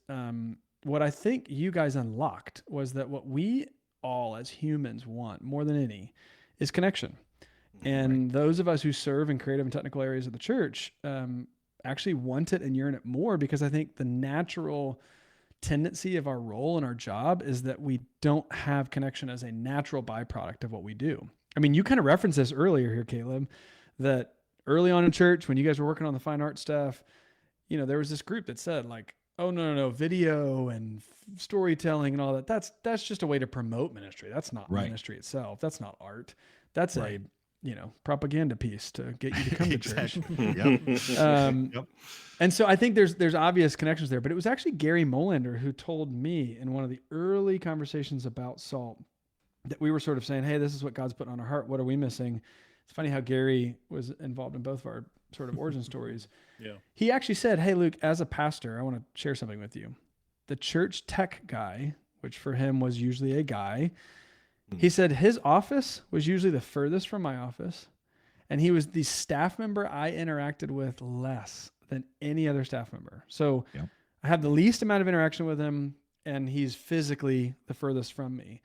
J: what I think you guys unlocked was that what we all as humans want more than any is connection. And those of us who serve in creative and technical areas of the church actually want it and yearn it more, because I think the natural tendency of our role and our job is that we don't have connection as a natural byproduct of what we do. I mean, you kind of referenced this earlier here, Caleb, that early on in church, when you guys were working on the fine art stuff, there was this group that said like, oh, no, video and storytelling and all that. That's just a way to promote ministry. That's not ministry itself. That's not art. That's a, propaganda piece to get you to come to church. And so I think there's obvious connections there, but it was actually Gary Molander who told me in one of the early conversations about SALT that we were sort of saying, hey, this is what God's put on our heart. What are we missing? It's funny how Gary was involved in both of our sort of origin stories.
H: Yeah.
J: He actually said, hey, Luke, as a pastor, I want to share something with you. The church tech guy, which for him was usually a guy, he said his office was usually the furthest from my office, and he was the staff member I interacted with less than any other staff member. So I have the least amount of interaction with him, and he's physically the furthest from me.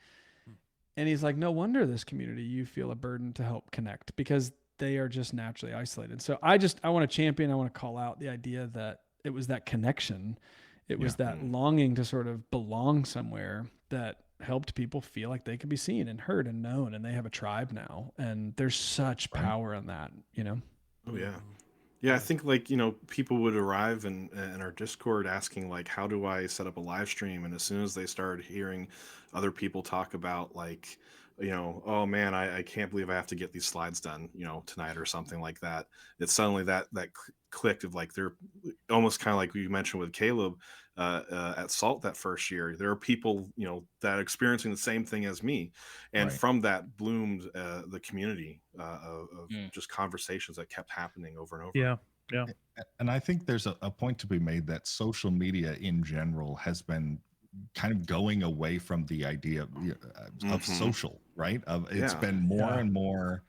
J: And he's like, no wonder this community, you feel a burden to help connect, because they are just naturally isolated. So I want to champion, I want to call out the idea that it was that connection. It was that longing to sort of belong somewhere that helped people feel like they could be seen and heard and known, and they have a tribe now. And there's such power in that,
I: Oh yeah. Yeah, I think people would arrive in our Discord asking like, how do I set up a live stream? And as soon as they started hearing other people talk about like, oh man, I can't believe I have to get these slides done, tonight or something like that. It's suddenly that clicked of like, they're almost kind of like you mentioned with Caleb at SALT that first year. There are people, that are experiencing the same thing as me. And from that bloomed the community of just conversations that kept happening over and over.
H: Yeah. Yeah.
G: And I think there's a point to be made that social media in general has been kind of going away from the idea of social, right? It's been more and more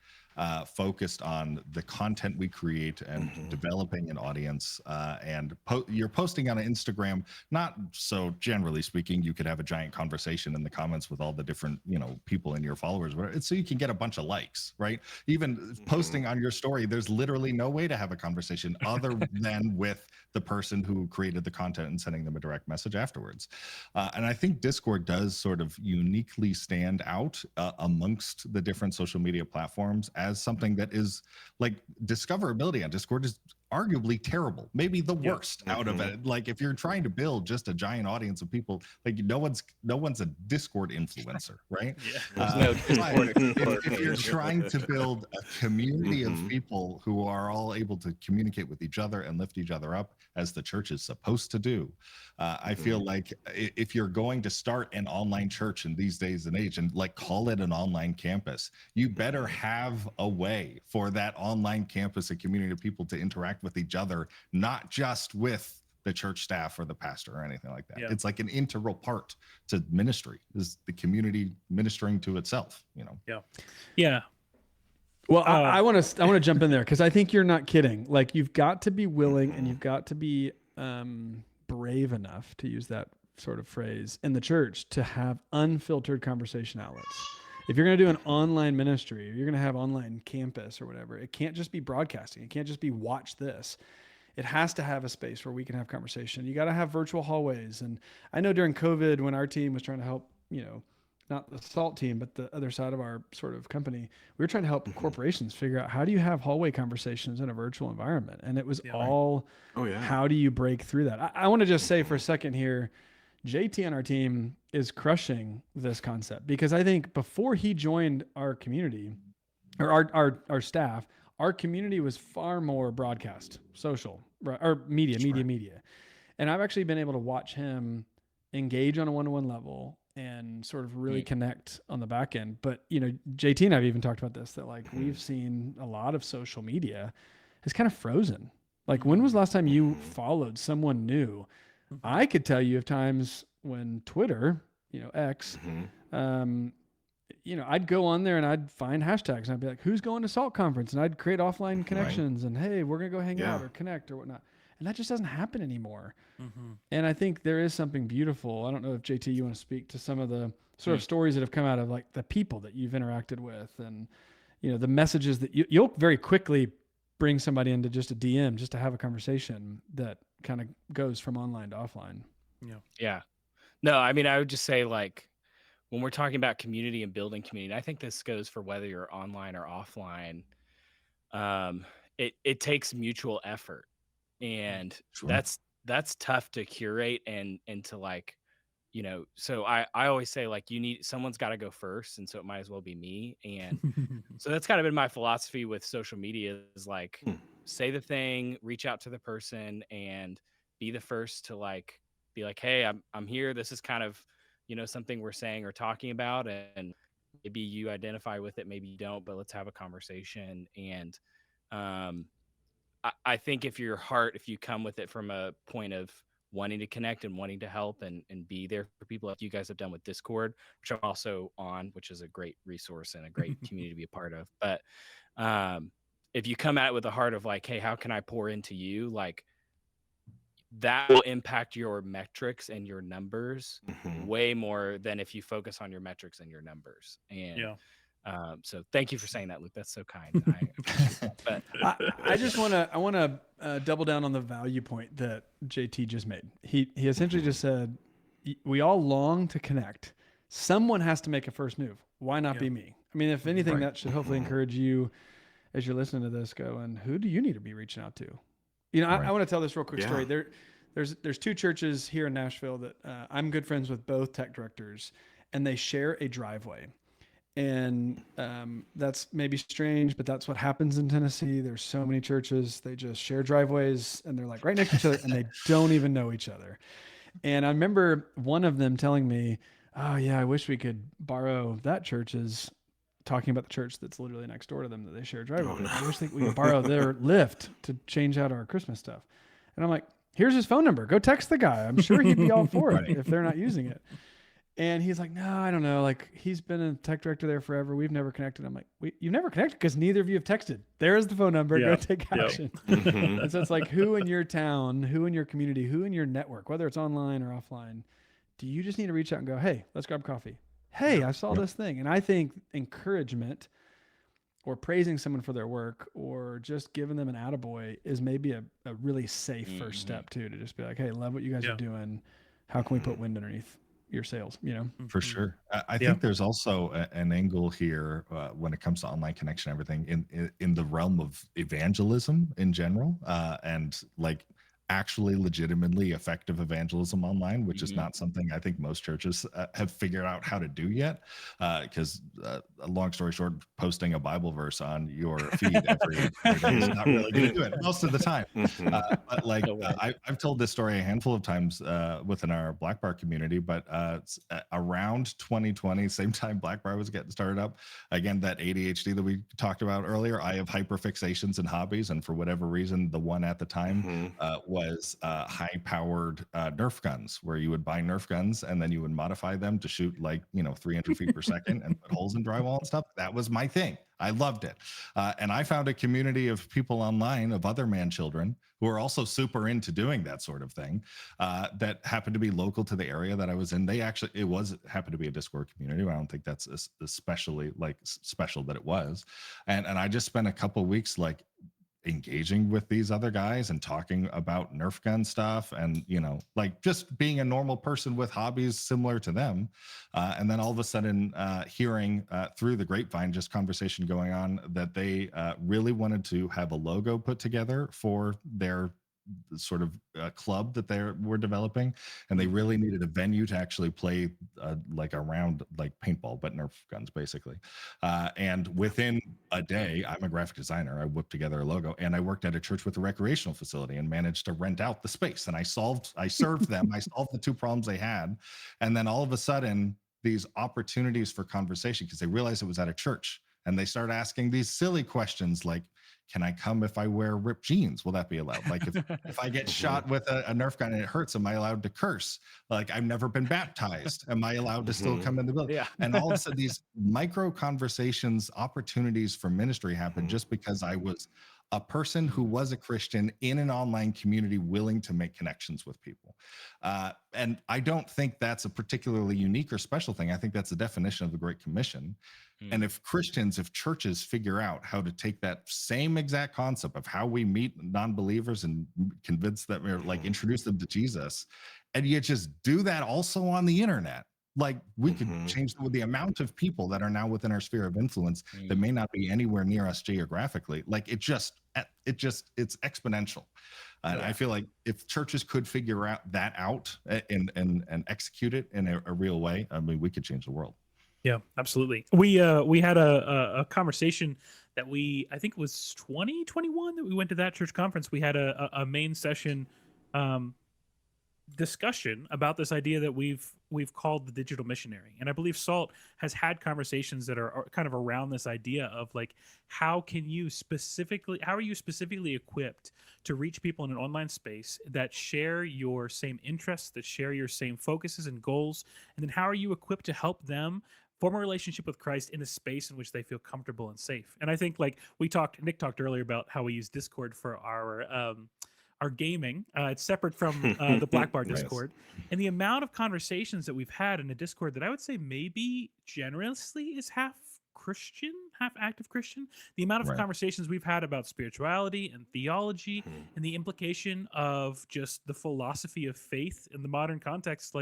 G: focused on the content we create and developing an audience. And you're posting on Instagram, not so generally speaking, you could have a giant conversation in the comments with all the different, people in your followers, so you can get a bunch of likes, right? Even posting on your story, there's literally no way to have a conversation other than with the person who created the content and sending them a direct message afterwards. And I think Discord does sort of uniquely stand out amongst the different social media platforms as something that is like discoverability on Discord is arguably terrible, maybe the worst out of it. Like if you're trying to build just a giant audience of people, like no one's a Discord influencer, right? If you're trying to build a community of people who are all able to communicate with each other and lift each other up as the church is supposed to do, I feel like if you're going to start an online church in these days and age and like call it an online campus, you better have a way for that online campus, a community of people to interact with each other, not just with the church staff or the pastor or anything like that. It's like an integral part to ministry, is the community ministering to itself, you know?
H: Yeah.
J: Well, I want to jump in there because I think you're not kidding. Like you've got to be willing and you've got to be brave enough, to use that sort of phrase, in the church to have unfiltered conversation outlets. If you're going to do an online ministry, or you're going to have online campus or whatever, it can't just be broadcasting. It can't just be watch this. It has to have a space where we can have conversation. You got to have virtual hallways. And I know during COVID, when our team was trying to help, you know, not the SALT team, but the other side of our sort of company, we were trying to help corporations figure out, how do you have hallway conversations in a virtual environment? And it was how do you break through that? I want to just say for a second here, JT on our team is crushing this concept, because I think before he joined our community or our staff, our community was far more broadcast, social, or media. And I've actually been able to watch him engage on a one-to-one level and sort of really connect on the back end. But, you know, JT and I've even talked about this, that like we've seen a lot of social media has kind of frozen. Like when was the last time you followed someone new? I could tell you of times when Twitter, you know, X, you know, I'd go on there and I'd find hashtags and I'd be like, who's going to SALT conference? And I'd create offline connections and, hey, we're going to go hang out or connect or whatnot. And that just doesn't happen anymore. And I think there is something beautiful. I don't know if JT, you want to speak to some of the sort of stories that have come out of like the people that you've interacted with, and, you know, the messages that you'll very quickly bring somebody into just a DM just to have a conversation that kind of goes from online to offline.
C: Yeah. No, I mean, I would just say, like, when we're talking about community and building community, I think this goes for whether you're online or offline. It takes mutual effort, and that's tough to curate and to, like, you know, so I always say, like, someone's got to go first. And so it might as well be me. And so that's kind of been my philosophy with social media, is like, say the thing, reach out to the person, and be the first to like, be like, hey, I'm here. This is kind of, you know, something we're saying or talking about, and maybe you identify with it, maybe you don't, but let's have a conversation. And I think if you come with it from a point of wanting to connect and wanting to help and be there for people, like you guys have done with Discord, which I'm also on, which is a great resource and a great community to be a part of. But if you come at it with a heart of like, hey, how can I pour into you? Like, that will impact your metrics and your numbers way more than if you focus on your metrics and your numbers. And so thank you for saying that, Luke. That's so kind. I appreciate that. But
J: I just want to double down on the value point that JT just made. He essentially just said, we all long to connect. Someone has to make a first move. Why not be me? I mean, if anything, that should hopefully encourage you as you're listening to this, go, and who do you need to be reaching out to? You know, I want to tell this real quick story. There's two churches here in Nashville that I'm good friends with, both tech directors, and they share a driveway. And that's maybe strange, but that's what happens in Tennessee. There's so many churches, they just share driveways, and they're like right next to each other, and they don't even know each other. And I remember one of them telling me, oh yeah, I wish we could borrow that church's, talking about the church that's literally next door to them that they share a driveway with. I wish we could borrow their lift to change out our Christmas stuff. And I'm like, here's his phone number. Go text the guy. I'm sure he'd be all for it if they're not using it. And he's like, no, I don't know. Like, he's been a tech director there forever. We've never connected. I'm like, you've never connected because neither of you have texted. There's the phone number. Go take action. And so it's like, who in your town, who in your community, who in your network, whether it's online or offline, do you just need to reach out and go, hey, let's grab coffee. Hey, I saw this thing. And I think encouragement or praising someone for their work or just giving them an attaboy is maybe a really safe first step too, to just be like, hey, love what you guys are doing. How can we put wind underneath sales, you know?
G: For sure. I think there's also an angle here when it comes to online connection, everything in the realm of evangelism in general, and like actually legitimately effective evangelism online, which is not something I think most churches have figured out how to do yet. Because a long story short, posting a Bible verse on your feed every day is not really going to do it most of the time. But like I've told this story a handful of times within our BLKBAR community, but around 2020, same time BLKBAR was getting started up, again, that ADHD that we talked about earlier, I have hyperfixations and hobbies, and for whatever reason, the one at the time was high-powered Nerf guns, where you would buy Nerf guns and then you would modify them to shoot 300 feet per second and put holes in drywall and stuff. That was my thing. I loved it. And I found a community of people online, of other man children, who are also super into doing that sort of thing, that happened to be local to the area that I was in. It happened to be a Discord community. I don't think that's especially special that it was. And I just spent a couple weeks engaging with these other guys and talking about Nerf gun stuff and, just being a normal person with hobbies similar to them. And then all of a sudden hearing through the grapevine, just conversation going on, that they really wanted to have a logo put together for their sort of club that they were developing, and they really needed a venue to actually play a round like paintball, but Nerf guns basically. And within a day, I'm a graphic designer, I whipped together a logo, and I worked at a church with a recreational facility and managed to rent out the space, and I served them. I solved the two problems they had. And then all of a sudden, these opportunities for conversation, because they realized it was at a church, and they started asking these silly questions like, can I come if I wear ripped jeans? Will that be allowed? Like if I get shot with a Nerf gun and it hurts, am I allowed to curse? Like I've never been baptized. Am I allowed to still come in the building? Yeah. And all of a sudden these micro conversations, opportunities for ministry happened just because I was a person who was a Christian in an online community willing to make connections with people. And I don't think that's a particularly unique or special thing. I think that's the definition of the Great Commission. And if churches figure out how to take that same exact concept of how we meet non-believers and convince them, or introduce them to Jesus, and you just do that also on the internet, we could change the amount of people that are now within our sphere of influence that may not be anywhere near us geographically. It's exponential. And I feel like if churches could figure that out and execute it in a real way, I mean, we could change the world.
H: Yeah, absolutely. We had a conversation that I think it was 2021 that we went to that church conference. We had a main session discussion about this idea that we've called the digital missionary. And I believe SALT has had conversations that are kind of around this idea of how are you specifically equipped to reach people in an online space that share your same interests, that share your same focuses and goals, and then how are you equipped to help them form a relationship with Christ in a space in which they feel comfortable and safe. And I think Nick talked earlier about how we use Discord for our gaming. It's separate from the BLKBAR Discord. And the amount of conversations that we've had in a Discord that I would say maybe generously is half Christian, half active Christian. The amount of conversations we've had about spirituality and theology and the implication of just the philosophy of faith in the modern context,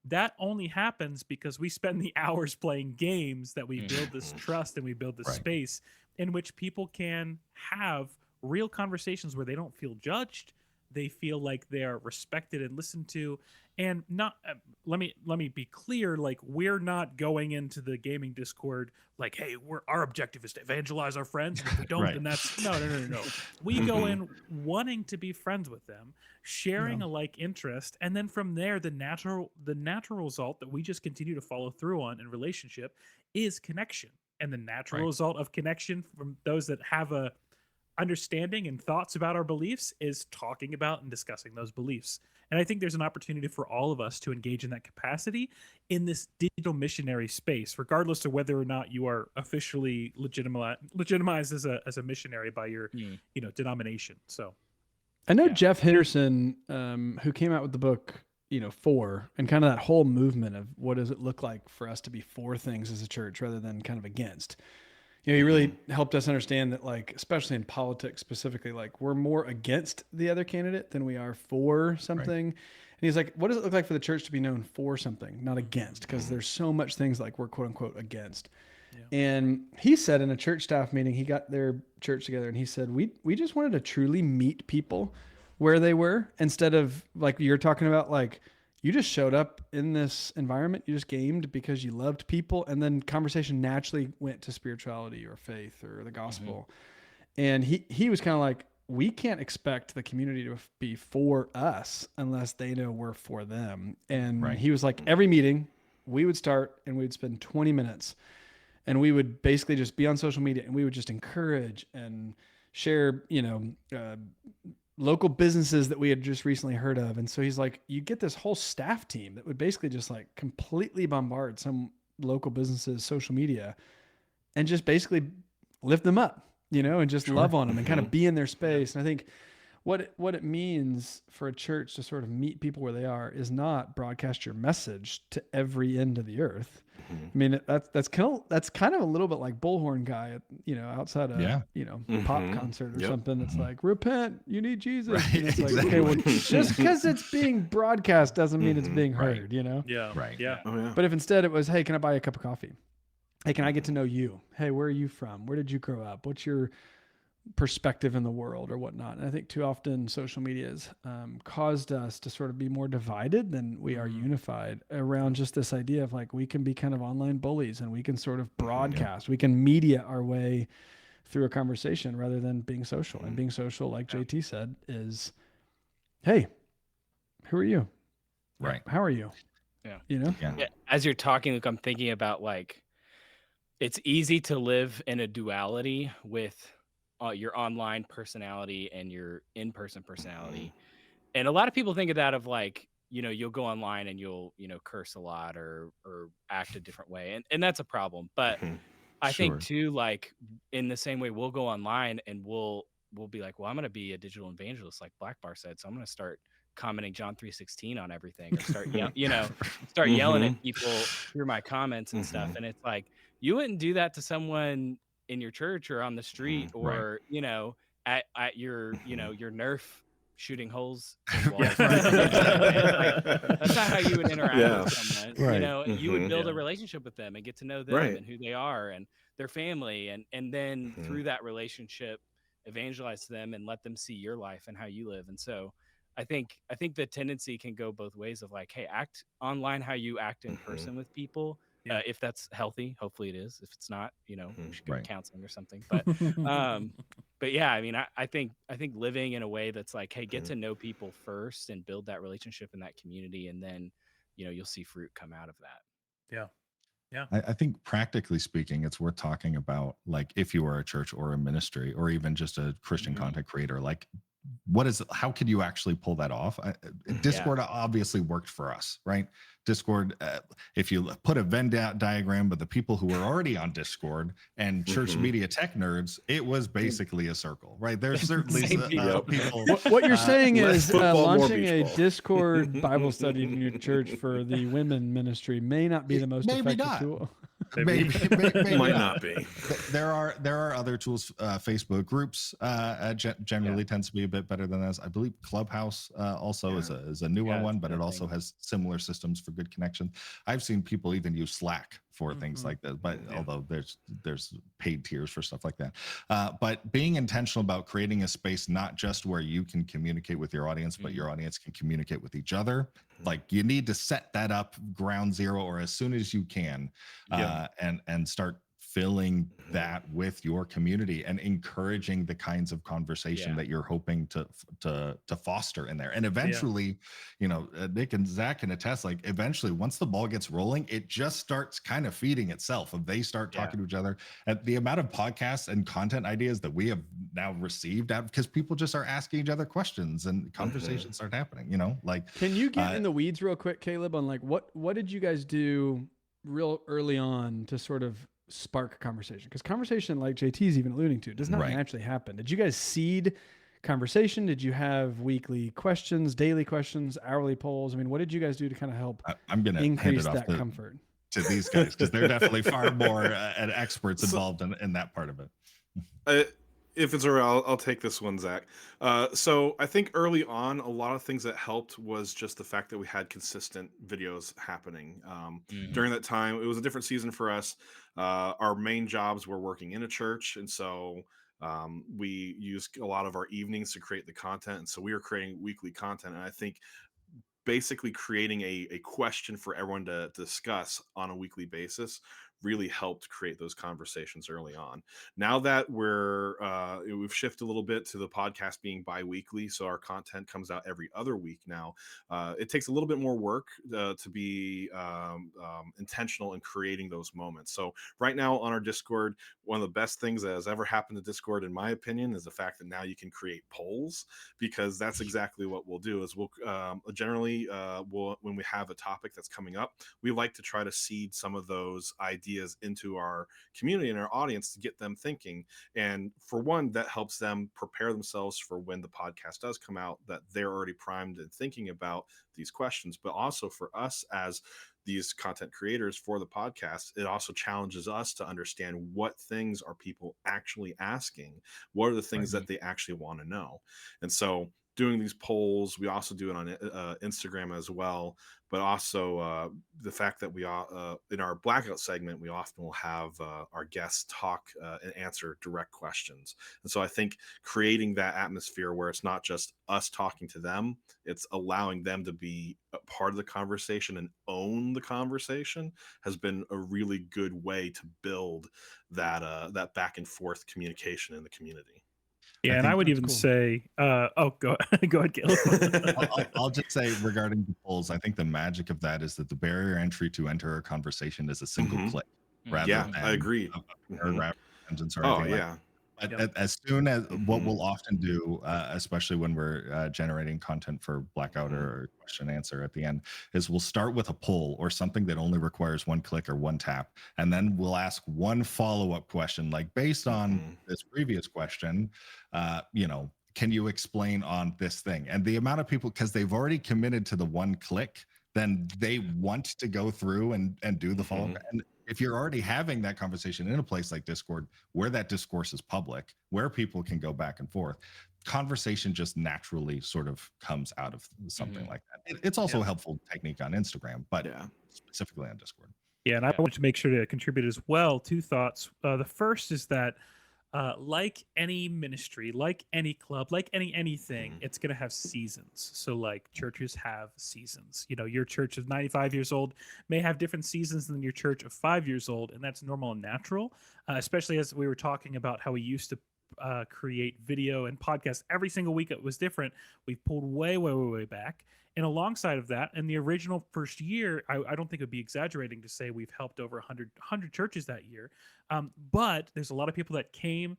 H: that only happens because we spend the hours playing games that we build this trust and we build this space in which people can have real conversations where they don't feel judged. They feel like they're respected and listened to, and not. Let me be clear. We're not going into the gaming Discord hey, our objective is to evangelize our friends. And if we don't, then that's no. We go in wanting to be friends with them, sharing a like interest, and then from there, the natural result that we just continue to follow through on in relationship is connection, and the natural result of connection from those that have a understanding and thoughts about our beliefs is talking about and discussing those beliefs. And I think there's an opportunity for all of us to engage in that capacity in this digital missionary space, regardless of whether or not you are officially legitimized as a missionary by your denomination. So
J: I know Jeff Henderson, who came out with the book, for, and kind of that whole movement of what does it look like for us to be for things as a church rather than kind of against. He really helped us understand that, especially in politics specifically, we're more against the other candidate than we are for something. he's like, what does it look like for the church to be known for something, not against? Because there's so much things like we're quote unquote against. Yeah. And he said in a church staff meeting, he got their church together and he said, we just wanted to truly meet people where they were, instead of like you're talking about, like you just showed up in this environment, you just gamed because you loved people, and then conversation naturally went to spirituality or faith or the gospel. And he was kind of like, we can't expect the community to be for us unless they know we're for them. And he was like, every meeting we would start and we'd spend 20 minutes and we would basically just be on social media and we would just encourage and share, local businesses that we had just recently heard of. And so he's like, you get this whole staff team that would basically just like completely bombard some local businesses' social media and just basically lift them up, and just love on them and kind of be in their space. And I think what it means for a church to sort of meet people where they are is not broadcast your message to every end of the earth. I mean, that's kind of a little bit like Bullhorn Guy, outside a pop concert or something. It's like, repent, you need Jesus.
G: Right.
J: And it's like, okay, well, just because it's being broadcast doesn't mean it's being heard,
H: Yeah.
G: Right.
H: Yeah.
I: Oh, yeah.
J: But if instead it was, hey, can I buy you a cup of coffee? Hey, can I get to know you? Hey, where are you from? Where did you grow up? What's your perspective in the world or whatnot? And I think too often social media has caused us to sort of be more divided than we are unified around just this idea of like, we can be kind of online bullies and we can sort of broadcast, we can media our way through a conversation rather than being social. And being social, like JT said, is, hey, who are you?
G: Right.
J: How are you?
C: Yeah. Yeah. As you're talking, Luke, I'm thinking about like, it's easy to live in a duality with your online personality and your in-person personality. And a lot of people think of that of like, you'll go online and you'll, curse a lot or act a different way. And that's a problem. But I think too, like in the same way, we'll go online and we'll be like, well, I'm going to be a digital evangelist, like BLKBAR said. So I'm going to start commenting John 3:16 on everything and start, start yelling at people through my comments and stuff. And it's like, you wouldn't do that to someone in your church or on the street or, at your, your Nerf shooting holes in walls. That's not how you would interact with someone. You would build a relationship with them and get to know them and who they are and their family. And then through that relationship, evangelize them and let them see your life and how you live. And so I think the tendency can go both ways of like, hey, act online how you act in person with people. If that's healthy, hopefully it is. If it's not, we should go to counseling or something. But yeah, I mean, I think living in a way that's like, hey, get to know people first and build that relationship in that community, and then, you'll see fruit come out of that.
H: Yeah.
G: I think practically speaking, it's worth talking about, like, if you are a church or a ministry or even just a Christian content creator, like, how could you actually pull that off? Discord obviously worked for us, right? Discord, if you put a Venn diagram of the people who were already on Discord and church media tech nerds, it was basically a circle, right? There's certainly people.
J: What you're saying is launching a Discord Bible study in your church for the women ministry may not be the most effective tool.
G: Maybe
I: might not be.
G: There are other tools. Facebook groups generally tends to be a bit better than this. I believe Clubhouse also is a newer one, but it also has similar systems for good connection. I've seen people even use Slack for things like that, but although there's paid tiers for stuff like that. But being intentional about creating a space not just where you can communicate with your audience, but your audience can communicate with each other. Like, you need to set that up ground zero or as soon as you can, and start filling that with your community and encouraging the kinds of conversation that you're hoping to foster in there. And eventually, Nick and Zach can attest, like, eventually once the ball gets rolling, it just starts kind of feeding itself. If they start talking to each other, and the amount of podcasts and content ideas that we have now received out, because people just are asking each other questions and conversations start happening, like.
J: Can you get in the weeds real quick, Caleb, on like, what did you guys do real early on to sort of spark a conversation? Because conversation, like JT's even alluding to, does not naturally happen. Did you guys seed conversation? Did you have weekly questions, daily questions, hourly polls? I mean, what did you guys do to kind of help increase that comfort
G: to these guys? Because they're definitely far more experts involved in that part of it.
I: If it's all right, I'll take this one, Zach. So I think early on, a lot of things that helped was just the fact that we had consistent videos happening. During that time, it was a different season for us. Our main jobs were working in a church, and so we used a lot of our evenings to create the content. And so we were creating weekly content. And I think basically creating a question for everyone to discuss on a weekly basis really helped create those conversations early on. Now that we've shifted a little bit to the podcast being bi-weekly, so our content comes out every other week now. It takes a little bit more work to be intentional in creating those moments. So right now on our Discord, one of the best things that has ever happened to Discord, in my opinion, is the fact that now you can create polls, because that's exactly what we'll do. Is we'll generally when we have a topic that's coming up, we like to try to seed some of those ideas into our community and our audience to get them thinking. And for one, that helps them prepare themselves for when the podcast does come out, that they're already primed and thinking about these questions. But also for us as these content creators for the podcast, it also challenges us to understand what things are people actually asking, what are the things that they actually want to know. And so doing these polls, we also do it on Instagram as well, but also the fact that we in our blackout segment, we often will have our guests talk and answer direct questions. And so I think creating that atmosphere where it's not just us talking to them, it's allowing them to be a part of the conversation and own the conversation has been a really good way to build that back and forth communication in the community.
H: Yeah, and I would even say, go ahead, Caleb.
G: I'll just say regarding the polls, I think the magic of that is that the barrier entry to enter a conversation is a single click. Rather than
I: I agree.
G: But as soon as what we'll often do, especially when we're generating content for Blackout or question answer at the end, is we'll start with a poll or something that only requires one click or one tap. And then we'll ask one follow-up question, like based on this previous question, can you explain on this thing? And the amount of people, because they've already committed to the one click, then they want to go through and do the follow-up. And if you're already having that conversation in a place like Discord, where that discourse is public, where people can go back and forth, conversation just naturally sort of comes out of something like that. It's also a helpful technique on Instagram, but specifically on Discord.
H: Yeah, and I wanted to make sure to contribute as well. Two thoughts. The first is that like any ministry, like any club, like anything, it's going to have seasons. So like churches have seasons. Your church of 95 years old may have different seasons than your church of 5 years old, and that's normal and natural, especially as we were talking about how we used to create video and podcasts every single week. It was different. We've pulled way back. And alongside of that, in the original first year, I don't think it would be exaggerating to say we've helped over 100 churches that year. But there's a lot of people that came,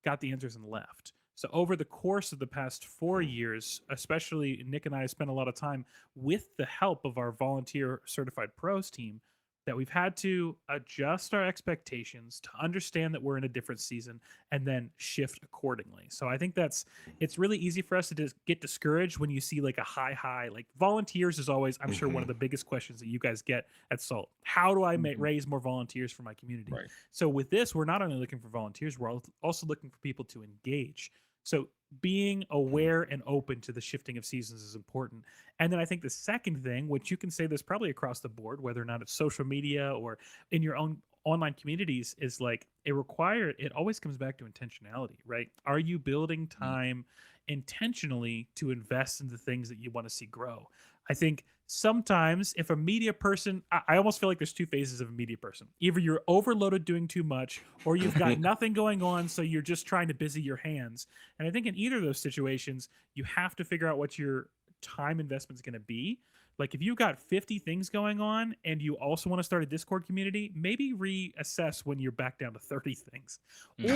H: got the answers, and left. So over the course of the past 4 years, especially Nick and I spent a lot of time with the help of our volunteer certified pros team, that we've had to adjust our expectations to understand that we're in a different season and then shift accordingly. So I think it's really easy for us to just get discouraged when you see like a high, like volunteers is always, I'm sure, one of the biggest questions that you guys get at SALT. How do I raise more volunteers for my community? Right. So with this, we're not only looking for volunteers, we're also looking for people to engage. So being aware and open to the shifting of seasons is important. And then I think the second thing, which you can say this probably across the board, whether or not it's social media or in your own online communities, is like it always comes back to intentionality, right? Are you building time intentionally to invest in the things that you want to see grow? I think sometimes if a media person, I almost feel like there's two phases of a media person. Either you're overloaded doing too much, or you've got nothing going on, so you're just trying to busy your hands. And I think in either of those situations, you have to figure out what your time investment is going to be. Like if you've got 50 things going on and you also want to start a Discord community, maybe reassess when you're back down to 30 things.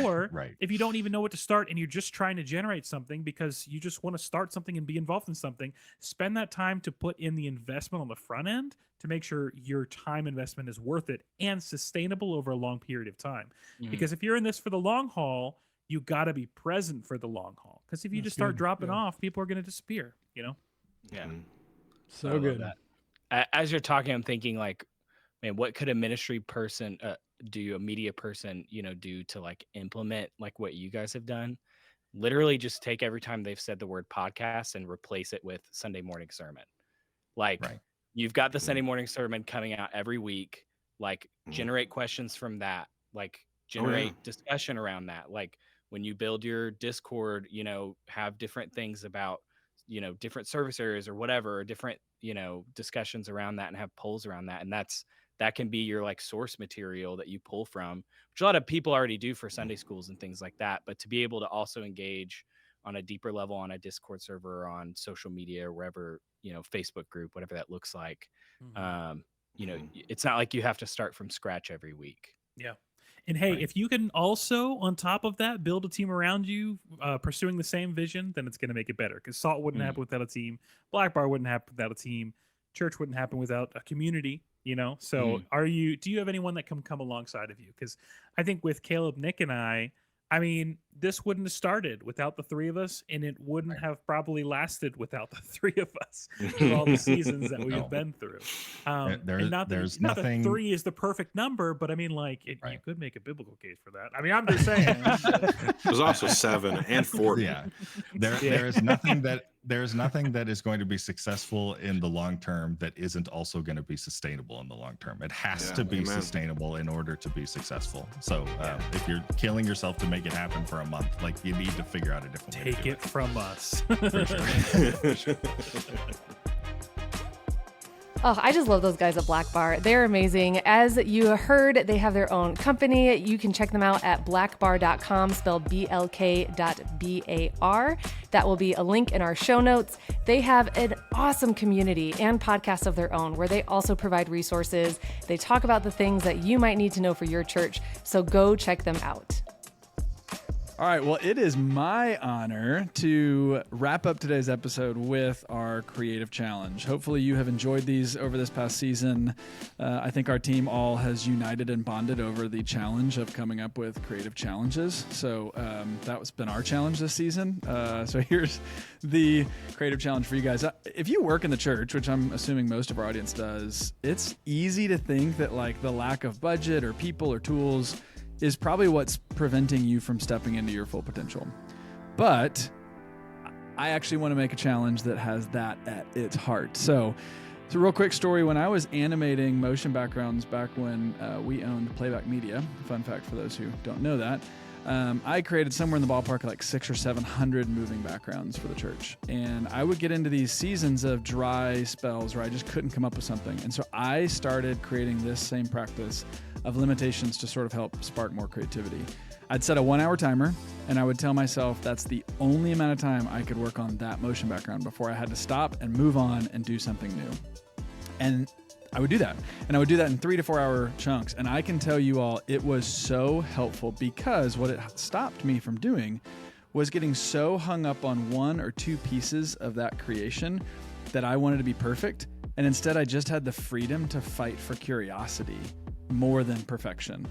H: Or if you don't even know what to start and you're just trying to generate something because you just want to start something and be involved in something, spend that time to put in the investment on the front end to make sure your time investment is worth it and sustainable over a long period of time. Because if you're in this for the long haul, you got to be present for the long haul. Because if you just start dropping off, people are going to disappear,
C: Yeah.
J: So good.
C: As you're talking, I'm thinking like, man, what could a ministry person, do a media person, do to like implement like what you guys have done? Literally just take every time they've said the word podcast and replace it with Sunday morning sermon. Like you've got the Sunday morning sermon coming out every week, like generate questions from that, like generate discussion around that. Like when you build your Discord, have different things about, different service areas or whatever, or different, discussions around that and have polls around that. And that can be your like source material that you pull from, which a lot of people already do for Sunday schools and things like that. But to be able to also engage on a deeper level on a Discord server or on social media or wherever, Facebook group, whatever that looks like, it's not like you have to start from scratch every week.
H: Yeah. And hey, if you can also, on top of that, build a team around you pursuing the same vision, then it's going to make it better. Because SALT wouldn't happen without a team. BLKBAR wouldn't happen without a team. Church wouldn't happen without a community, So do you have anyone that can come alongside of you? Because I think with Caleb, Nick, and I mean, this wouldn't have started without the three of us, and it wouldn't have probably lasted without the three of us through all the seasons that we've been through.
G: There's
H: not
G: nothing.
H: that 3 is the perfect number, but I mean, like, you could make a biblical case for that. I mean, I'm just saying.
I: There's also 7 and 4.
G: Yeah, there is nothing that is going to be successful in the long term that isn't also going to be sustainable in the long term. It has to be sustainable in order to be successful. So if you're killing yourself to make it happen for a month, like you need to figure out a different way.
H: Take it from us.
G: For sure.
A: Oh, I just love those guys at BLKBAR. They're amazing. As you heard, they have their own company. You can check them out at blkbar.com, spelled blk.bar. That will be a link in our show notes. They have an awesome community and podcast of their own where they also provide resources. They talk about the things that you might need to know for your church. So go check them out.
E: All right, well, it is my honor to wrap up today's episode with our creative challenge. Hopefully you have enjoyed these over this past season. I think our team all has united and bonded over the challenge of coming up with creative challenges. So that's been our challenge this season. So here's the creative challenge for you guys. If you work in the church, which I'm assuming most of our audience does, it's easy to think that like the lack of budget or people or tools is probably what's preventing you from stepping into your full potential. But I actually want to make a challenge that has that at its heart. So it's a real quick story. When I was animating motion backgrounds back when we owned Playback Media, fun fact for those who don't know that, I created somewhere in the ballpark of like 600 or 700 moving backgrounds for the church. And I would get into these seasons of dry spells where I just couldn't come up with something. And so I started creating this same practice of limitations to sort of help spark more creativity. I'd set a 1-hour timer and I would tell myself that's the only amount of time I could work on that motion background before I had to stop and move on and do something new. And I would do that. And I would do that in 3 to 4 hour chunks. And I can tell you all, it was so helpful because what it stopped me from doing was getting so hung up on 1 or 2 pieces of that creation that I wanted to be perfect. And instead I just had the freedom to fight for curiosity more than perfection.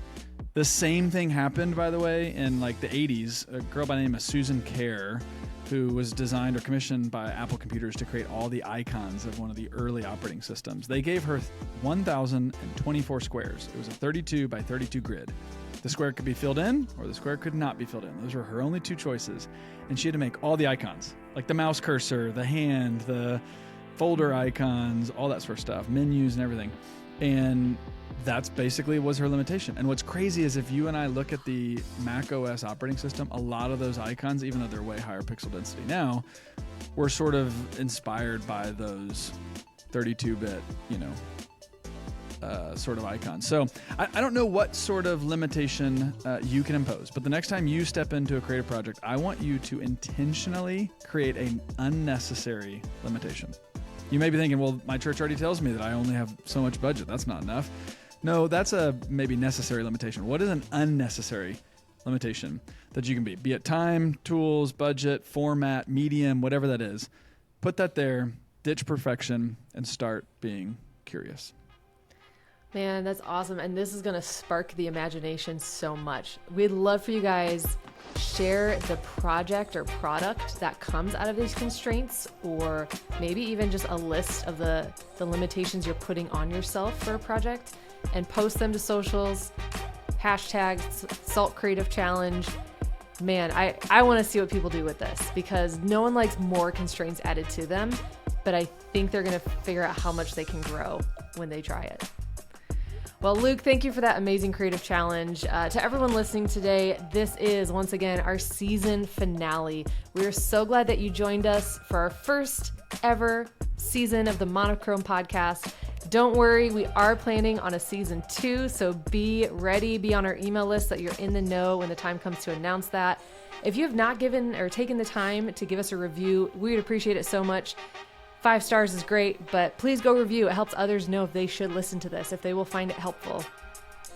E: The same thing happened, by the way, in like the 80s. A girl by the name of Susan Kerr, who was designed or commissioned by Apple Computers to create all the icons of one of the early operating systems. They gave her 1,024 squares. It was a 32 by 32 grid. The square could be filled in or the square could not be filled in. Those were her only 2 choices. And she had to make all the icons, like the mouse cursor, the hand, the folder icons, all that sort of stuff, menus and everything. And that's basically was her limitation. And what's crazy is if you and I look at the Mac OS operating system, a lot of those icons, even though they're way higher pixel density now, were sort of inspired by those 32-bit, sort of icons. So I don't know what sort of limitation you can impose, but the next time you step into a creative project, I want you to intentionally create an unnecessary limitation. You may be thinking, well, my church already tells me that I only have so much budget. That's not enough. No, that's a maybe necessary limitation. What is an unnecessary limitation that you can be? Be it time, tools, budget, format, medium, whatever that is. Put that there, ditch perfection, and start being curious.
A: Man, that's awesome. And this is going to spark the imagination so much. We'd love for you guys share the project or product that comes out of these constraints, or maybe even just a list of the limitations you're putting on yourself for a project, and post them to socials. hashtag Salt Creative Challenge. Man, I want to see what people do with this, because no one likes more constraints added to them, but I think they're going to figure out how much they can grow when they try it. Well, Luke, thank you for that amazing creative challenge. To everyone listening today, this is, once again, our season finale. We are so glad that you joined us for our first ever season of the Monochrome Podcast. Don't worry, we are planning on a season 2, so be ready, be on our email list so that you're in the know when the time comes to announce that. If you have not given or taken the time to give us a review, we would appreciate it so much. 5 stars is great, but please go review. It helps others know if they should listen to this, if they will find it helpful.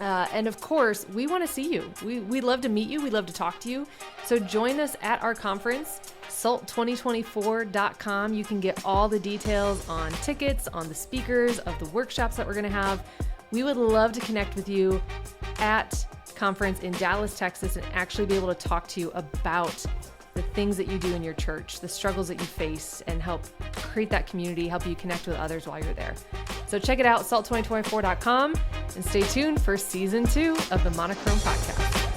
A: And of course, we want to see you. We'd love to meet you. We'd love to talk to you. So join us at our conference, SALT2024.com. You can get all the details on tickets, on the speakers, of the workshops that we're going to have. We would love to connect with you at conference in Dallas, Texas, and actually be able to talk to you about the things that you do in your church, the struggles that you face, and help create that community, help you connect with others while you're there. So check it out, SALT2024.com, and stay tuned for season 2 of the Monochrome Podcast.